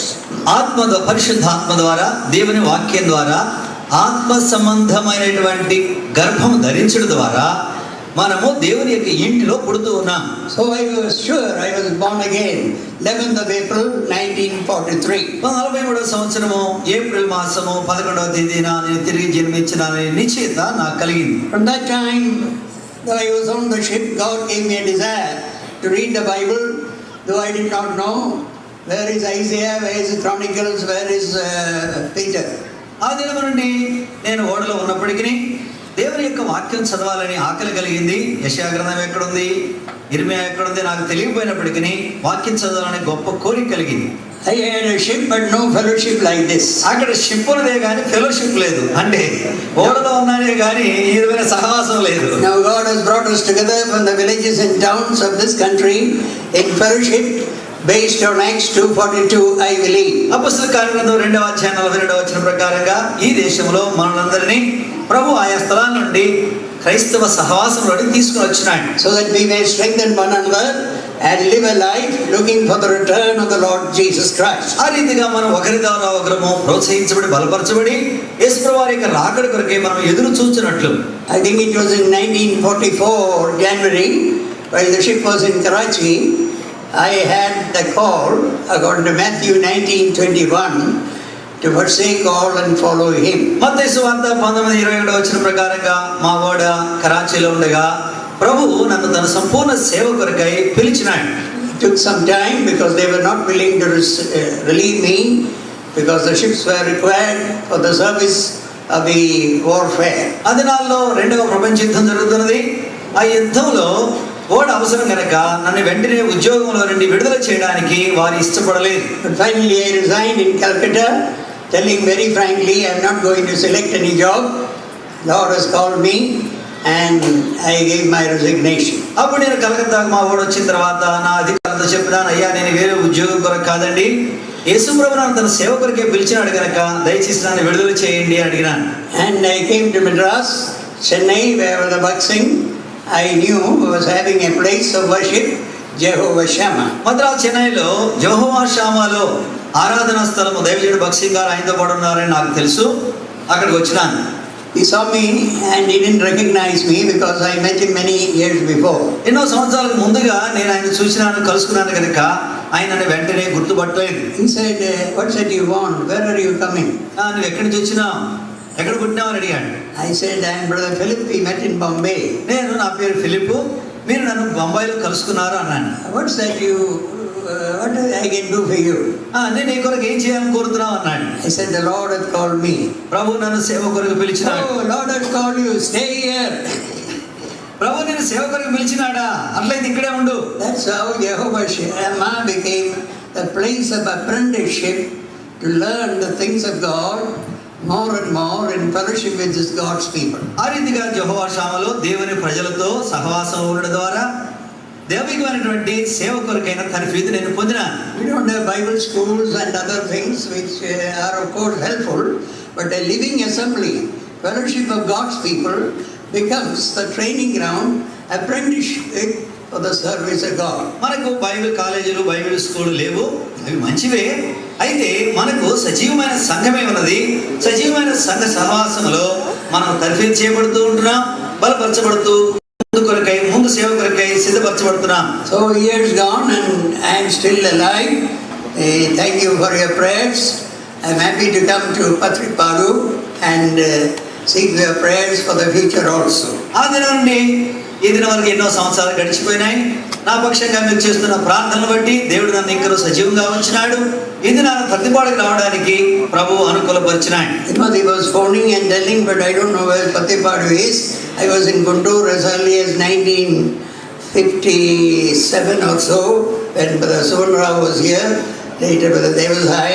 Speaker 3: పరిశుద్ధాత్మ ద్వారా దేవుని వాక్యం ద్వారా ఆత్మ సంబంధమైనటువంటి గర్భం ధరించడం ద్వారా మనము దేవుని యొక్క ఇంటిలో పుడుతూ ఉన్నాం.
Speaker 10: So I was sure I was born again 11th of April 1943.
Speaker 3: 43వ సంవత్సరము ఏప్రిల్ మాసము 11వ తేదీన నేను తిరిగి జన్మించినాననే నిశ్చయత నాకు కలిగింది.
Speaker 10: From that time that I was on the ship, God gave me a desire to read the Bible, though I did not know where is Isaiah, where is Chronicles, where is Peter.
Speaker 3: ఆ దినం నుండి నేను ఓడలో ఉన్నప్పటికీ దేవుని యొక్క వాక్యం చదవాలని ఆకలి కలిగింది. యెషయా గ్రంథం ఎక్కడుంది, ఇర్మియా ఎక్కడుంది నాకు తెలియకపోయినప్పటికీ వాక్యం చదవాలనే గొప్ప కోరిక కలిగింది.
Speaker 10: I had a ship but no fellowship like this.
Speaker 3: అక్కడ షిప్ ఉన్నదే కానీ ఫెలోషిప్ లేదు. అంటే ఓడలో ఉన్నానే కానీ ఈ విధమైన సహవాసం లేదు.
Speaker 10: Now God has brought us together from the villages and towns of this country in fellowship based on Acts 2:42, I believe.
Speaker 3: అపొస్తలుల కార్యగ్రంథం 2వ అధ్యాయం 42వ వచనం ప్రకారంగా ఈ దేశంలో మనలందరినీ ప్రభు ఆయా స్థలాల నుండి క్రైస్తవ సహవాసంలోకి తీసుకుని వచ్చినాడు.
Speaker 10: So that we may strengthen one another and live a life looking for the return of the Lord Jesus Christ.
Speaker 3: ఆ రీతిగా మనం ఒకరి ద్వారా ఒకరము ప్రోత్సహించబడి బలపరచబడి యేసుప్రభువు వారి యొక్క రాకడ కొరకే మనం ఎదురు చూస్తున్నట్లు.
Speaker 10: I think it was in 1944 January, while the ship was in Karachi, I had the call according to Matthew 19:21 to forsake all and follow him.
Speaker 3: మత్తయి సువార్త 19:21 వచనం ప్రకారంగా మా ఓడ కరాచీలో ఉండగా ప్రభువు నన్ను తన సంపూర్ణ సేవ కొరకై పిలిచినాడు.
Speaker 10: It took some time because they were not willing to relieve me because the ships were required for the service of the warfare.
Speaker 3: ఆ దినాల్లో 2వ ప్రపంచ యుద్ధం జరుగుతున్నది. ఆ యుద్ధంలో ఓడ అవసరం కనుక నన్ను వెంటనే ఉద్యోగంలో నుండి విడుదల చేయడానికి వారు ఇష్టపడలేదు.
Speaker 10: But finally I resigned in Calcutta, telling very frankly I am not going to select any job. Lord has called me and I gave my resignation.
Speaker 3: అప్పుడు నేను కలకత్తాకు మా ఓడ వచ్చిన తర్వాత నా అధికారులతో చెప్పినాను, అయ్యా నేను వేరే ఉద్యోగం కొరకు కాదండి, యేసుప్రభు నన్ను తన సేవ కొరకే పిలిచినాడు కనుక దయచేసి నన్ను విడుదల చేయండి అని అడిగినాను.
Speaker 10: And I came to Madras, Chennai, where the boxing I knew was having a place of worship, Jehovah Shammah.
Speaker 3: Madras చెన్నైలో జెహోవా షామాలో ఆరాధనా స్థలము దైవజనుడు భక్సింగ్ గారు ఆయనతో పాటు ఉన్నారని నాకు తెలుసు. అక్కడికి వచ్చినాను.
Speaker 10: He saw me and he didn't recognize me because I met him many years before.
Speaker 3: ఎన్నో సంవత్సరాలకు ముందుగా నేను ఆయన చూసినాను, కలుసుకున్నాను కనుక ఆయన వెంటనే గుర్తుపట్టలేదు.
Speaker 10: He said, what said you want? Where are you coming?
Speaker 3: నువ్వు ఎక్కడి నుంచి వచ్చినావు, ఎక్కడ పుట్టినావు అని అడిగాడు.
Speaker 10: I said, I am Brother Philip, we met in Bombay.
Speaker 3: నేను నా పేరు ఫిలిప్, మీరు నన్ను బొంబాయిలో కలుసుకున్నారు అన్నాను.
Speaker 10: What's that you, what I can do for you?
Speaker 3: నేను నీ కొరకు ఏం చేయాలని కోరుతున్నావు అన్నాడు.
Speaker 10: I said, the Lord has called me.
Speaker 3: ప్రభు నన్ను సేవ కొరకు పిలిచినాడు.
Speaker 10: Oh, Lord has called you, stay here.
Speaker 3: ప్రభు నేను సేవ కొరకు పిలిచినాడా, అట్లయితే ఇక్కడే ఉండు.
Speaker 10: That's how Jehovah Shammah became the place of apprenticeship to learn the things of God more and more in fellowship with this God's people.
Speaker 3: ఆ రీతిగా యెహోవా షామాలో దేవుని ప్రజలతో సహవాసం ఉండడం ద్వారా దైవికమైనటువంటి సేవ కొరకైన తర్ఫీదు నేను పొందినాను.
Speaker 10: We don't have Bible schools and other things which are of course helpful, but a living assembly, fellowship of God's people becomes the training ground, apprenticeship for the service of God.
Speaker 3: మనకు Bible కాలేజీలు, Bible school లేవు, అవి మంచివే. అయితే మనకు సజీవమైన సంఘమే ఉన్నది. సజీవమైన సంఘ సహవాసంలో మనం తర్ఫీదు చేయబడుతూ ఉంటున్నాం, బలపరచబడుతూ ముందు సేవ కొరకై సిద్ధపరచబడుతున్నాం.
Speaker 10: So years gone and I am still alive. Thank you for your prayers. I'm happy to come to Patripadu and seek your prayers for the future also.
Speaker 3: ఆ దినం నుండి ఈ దినం వరకు ఎన్నో సంవత్సరాలు గడిచిపోయినాయి. నా పక్షంగా మీరు చేస్తున్న ప్రార్థనలు బట్టి దేవుడు నన్ను ఇంకా సజీవంగా ఉంచినాడు. ఈ దినాన్ని ప్రతిపాడుకు రావడానికి ప్రభువు అనుకూలపరిచినాడు.
Speaker 10: He was phoning and telling, but I don't know where Patipadu is. I was in Guntur as early as 1957 or so, when Brother Sohnrao was here. Later Brother Devasai,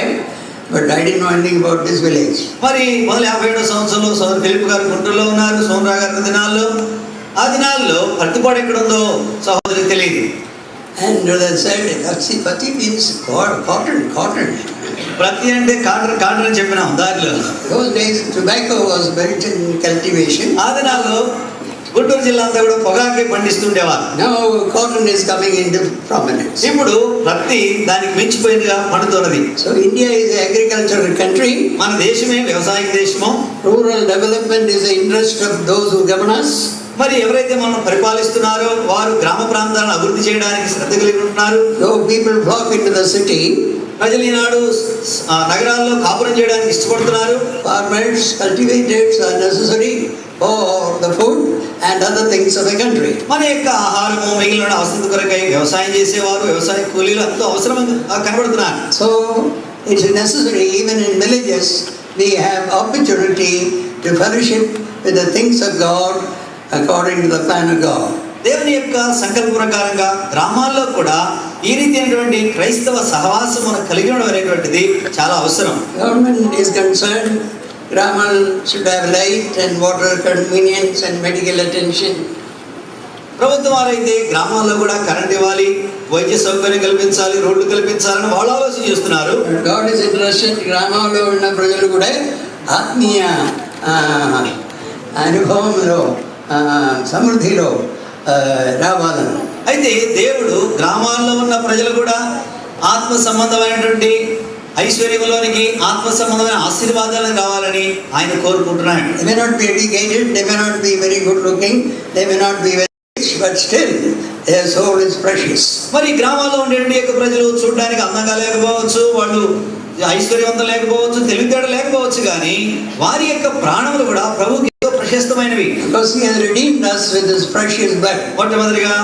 Speaker 10: but I didn't know anything about this village.
Speaker 3: మరి 57 సంవత్సరంలో సోదరు Philip గారు గుంటూరులో ఉన్నారు. సోన్రా గారి దినాల్లో ఆ దినాల్లో ప్రతిపాడు ఎక్కడ ఉందో సహోదరికి తెలియదు.
Speaker 10: And Brother said, Pati means cotton.
Speaker 3: ప్రతి అంటే కాటన్ అని చెప్పినాం దారిలో.
Speaker 10: Those days tobacco was built in cultivation.
Speaker 3: ఆ దినాల్లో గుంటూరు జిల్లా అంతా కూడా పొగాకే పండిస్తుండేవారు.
Speaker 10: Now cotton is coming into prominence.
Speaker 3: ఇప్పుడు ప్రతి దానికి మించిపోయినగా పండుతున్నది.
Speaker 10: So India is an agricultural country.
Speaker 3: మన దేశమే వ్యవసాయ దేశము.
Speaker 10: Rural development is the interest of those who govern us.
Speaker 3: మరి ఎవరైతే మనం పరిపాలిస్తున్నారో వారు గ్రామ ప్రాంతాలను అభివృద్ధి చేయడానికి శ్రద్ధ కలిగి ఉంటున్నారు.
Speaker 10: Though people flock into the city,
Speaker 3: ప్రజలు ఈనాడు నగరాల్లో కాపురం చేయడానికి ఇష్టపడుతున్నారు.
Speaker 10: farmers, cultivators are necessary for the food and other things of the country.
Speaker 3: మన యొక్క ఆహారము మిగిలిన అవసరం కొరకై వ్యవసాయం చేసేవారు, వ్యవసాయ కూలీలు ఎంతో అవసరం కనబడుతున్నారు.
Speaker 10: So it is necessary, even in villages we have opportunity to fellowship with the things of God according to the plan of God.
Speaker 3: దేవుని యొక్క సంకల్ప ప్రకారంగా గ్రామాల్లో కూడా ఈ రీతిైనటువంటి క్రైస్తవ సహవాసం మనం కలిగి ఉండడం అనేటువంటిది చాలా అవసరం.
Speaker 10: Government is concerned, Gramal should have light and water convenience and medical attention.
Speaker 3: ప్రభుత్వం వారైతే గ్రామాల్లో కూడా కరెంట్ ఇవ్వాలి, వైద్య సౌకర్యం కల్పించాలి, రోడ్లు కల్పించాలని వాళ్ళు ఆలోచన చేస్తున్నారు.
Speaker 10: God is interested, గ్రామాల్లో ఉన్న ప్రజలు కూడా ఆత్మీయ అనుభవంలో సమృద్ధిలో రావాలని.
Speaker 3: అయితే దేవుడు గ్రామాల్లో ఉన్న ప్రజలు కూడా ఆత్మ సంబంధమైనటువంటి ఐశ్వర్యంలోనికి, ఆత్మ సంబంధమైన ఆశీర్వాదాలను కావాలని ఆయన కోరుకుంటున్నాడు.
Speaker 10: They may not be educated, they may not be very good looking, they may not be very rich, but still their soul is precious.
Speaker 3: మరి గ్రామాల్లో ఉండే యొక్క ప్రజలు చూడడానికి అందంగా లేకపోవచ్చు, వాళ్ళు ఐశ్వర్యవంతం లేకపోవచ్చు, తెలివితేట లేకపోవచ్చు, కానీ వారి యొక్క ప్రాణములు కూడా ప్రభువుకి ప్రశస్తమైనవి.
Speaker 10: Because he has redeemed us with his precious blood.
Speaker 3: మొట్టమొదటిగా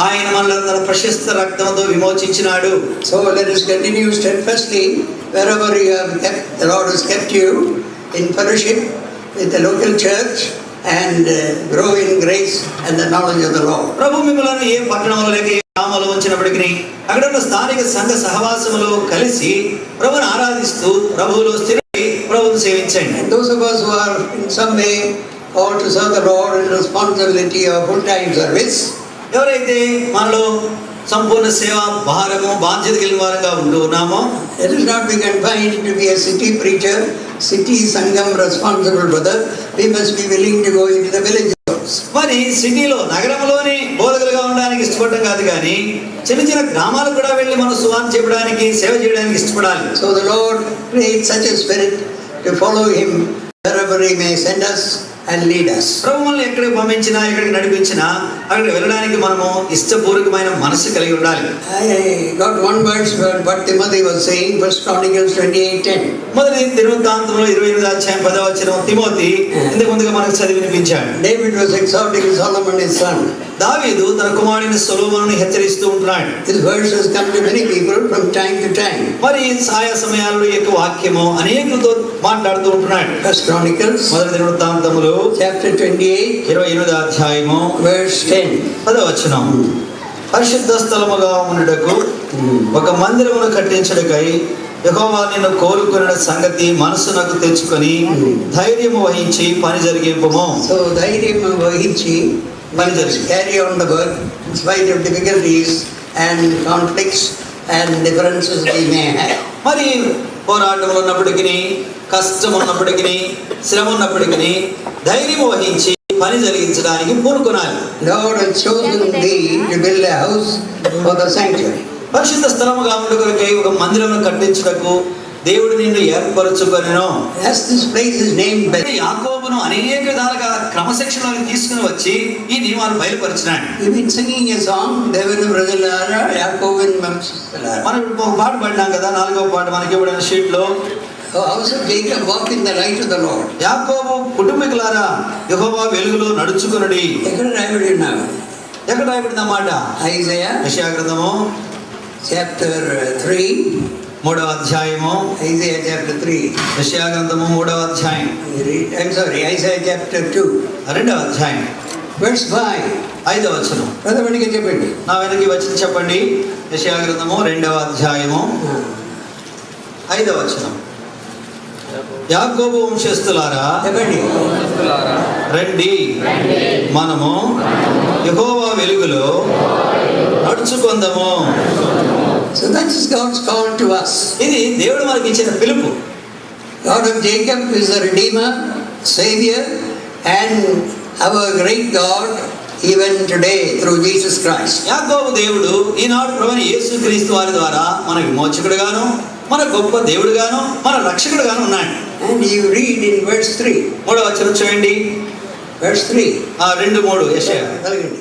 Speaker 3: ఆయన మనల్ని తన ప్రశస్త రక్తంతో విమోచించినాడు.
Speaker 10: So let us continue steadfastly wherever you have kept, the Lord has kept you in fellowship with the local church and grow in grace and the knowledge of the Lord.
Speaker 3: ప్రభు మిమ్మల్ని ఏ పట్టణంలో లేక ఏ గ్రామంలో ఉంచినప్పటికీ అక్కడ ఉన్న స్థానిక సంఘ సహవాసములో కలిసి ప్రభువును ఆరాధిస్తూ ప్రభువులో స్థిరపడి ప్రభువును సేవించండి.
Speaker 10: And those of us who are in some way called to serve the Lord in responsibility of full-time service,
Speaker 3: ఎవరైతే మనలో సంపూర్ణ సేవ భారము బాధ్యత కలిగిన వారంగా ఉంటూ ఉన్నామో,
Speaker 10: let us not be confined to be a city preacher, city sangam responsible brother. We must be willing to go into the villages.
Speaker 3: మరి సిటీలో నగరంలోని బోధకులుగా ఉండడానికి ఇష్టపడటం కాదు, కానీ చిన్న చిన్న గ్రామాలకు కూడా వెళ్ళి మనం సువార్త చెప్పడానికి, సేవ చేయడానికి ఇష్టపడాలి.
Speaker 10: So the Lord creates such a spirit to follow him wherever he may send us and lead us.
Speaker 3: ప్రభు మనల్ని ఎక్కడికి పంపించినా, ఎక్కడికి నడిపించినా అక్కడికి వెళ్ళడానికి మనము ఇష్టపూర్వకమైన మనసు కలిగి ఉండాలి.
Speaker 10: I got one verse what Timothy was saying, 1 Chronicles 28:10.
Speaker 3: మొదటి దినవృత్తాంతంలో 28వ అధ్యాయం 10వ వచనం తిమోతి ఇంతకు ముందుగా మనకు చదివి వినిపించాడు.
Speaker 10: David was exhorting Solomon his son.
Speaker 3: దావీదు తన కుమారుని సొలొమోనుని హెచ్చరిస్తూ ఉంటున్నాడు.
Speaker 10: This verse has come to many people from time to time.
Speaker 3: మరి ఆయా సమయాల్లో ఈ యొక్క వాక్యము అనేకులతో మాట్లాడుతూ ఉంటున్నాడు.
Speaker 10: 1 Chronicles
Speaker 3: మొదటి దినవృత్తాంతములు
Speaker 10: chapter 28
Speaker 3: 28వ అధ్యాయము
Speaker 10: verse 10.
Speaker 3: 10వ వచనం. పరిశుద్ధ స్థలముగా ఉండుటకు ఒక మందిరమును కట్టించుటకై యెహోవా నిన్ను కోరుకున్న సంగతి మనసునకు తెచ్చుకొని ధైర్యము వహించి పని జరిగింపుము.
Speaker 10: So ధైర్యం వహించి carry on the work in spite of difficulties and conflicts and differences we may have.
Speaker 3: మరి పోరాటంలో ఉన్నప్పటికీ, కష్టం ఉన్నప్పటికీ, శ్రమ ఉన్నప్పటికీ ధైర్యం వహించి పని జరిగించడానికి పూనుకొనాలి.
Speaker 10: Lord has chosen thee to build a house for the sanctuary.
Speaker 3: పరిశుద్ధ స్థలముగా ఉండుటకై ఒక మందిరమును కట్టించుటకు దేవుడు నిన్ను ఏర్పరచుకొనెను.
Speaker 10: As this place is named Bethel.
Speaker 3: యాకోబును అనేక విధాలుగా క్రమశిక్షణలోకి తీసుకుని వచ్చి ఈ నియమాలు బయలుపరిచినాడు.
Speaker 10: We've been singing a song, Devanu Brajalara, Yakovin Mamsistala.
Speaker 3: మనం ఒక పాట పాడినాం కదా, 4వ పాట మనకి ఇవ్వబడిన షీట్ లో.
Speaker 10: The house of Jacob walk in the light of the Lord.
Speaker 3: యాకోబు కుటుంబీకులారా యెహోవా వెలుగులో నడుచుకొనుడి.
Speaker 10: ఎక్కడ రాయబడి ఉన్నారు?
Speaker 3: ఎక్కడ రాయబడిన మాట?
Speaker 10: Isaiah
Speaker 3: యెషయా గ్రంథము
Speaker 10: chapter 3.
Speaker 3: 3వ అధ్యాయము.
Speaker 10: Isaiah chapter 3.
Speaker 3: యెషయా గ్రంథము 3వ అధ్యాయం.
Speaker 10: Isaiah chapter 2.
Speaker 3: 2వ అధ్యాయం.
Speaker 10: Verse 5.
Speaker 3: 5వ వచనం.
Speaker 10: ప్రథమనికి చెప్పండి.
Speaker 3: నా వెనక్కి వచ్చి చెప్పండి. యెషయా గ్రంథము 2వ అధ్యాయము 5వ వచనం. యాకోబు వంశస్థులారా
Speaker 10: చెప్పండి.
Speaker 3: రండి, మనము యెహోవా వెలుగులో నడుచుకొందము.
Speaker 10: So that is God's call to us.
Speaker 3: ఇది దేవుడు మనకి ఇచ్చిన పిలుపు.
Speaker 10: God of Jacob is the Redeemer, Savior, and our great God even today through Jesus Christ.
Speaker 3: యాకోబు దేవుడు ఈనాడు ప్రభువైన యేసుక్రీస్తు వారి ద్వారా మన విమోచకుడుగాను, మన గొప్ప దేవుడుగాను, మన రక్షకుడుగాను ఉన్నాడు.
Speaker 10: And you read in verse 3.
Speaker 3: 3వ వచనం చూడండి.
Speaker 10: Verse 3.
Speaker 3: 2:3 యెషయా.
Speaker 10: చదవండి.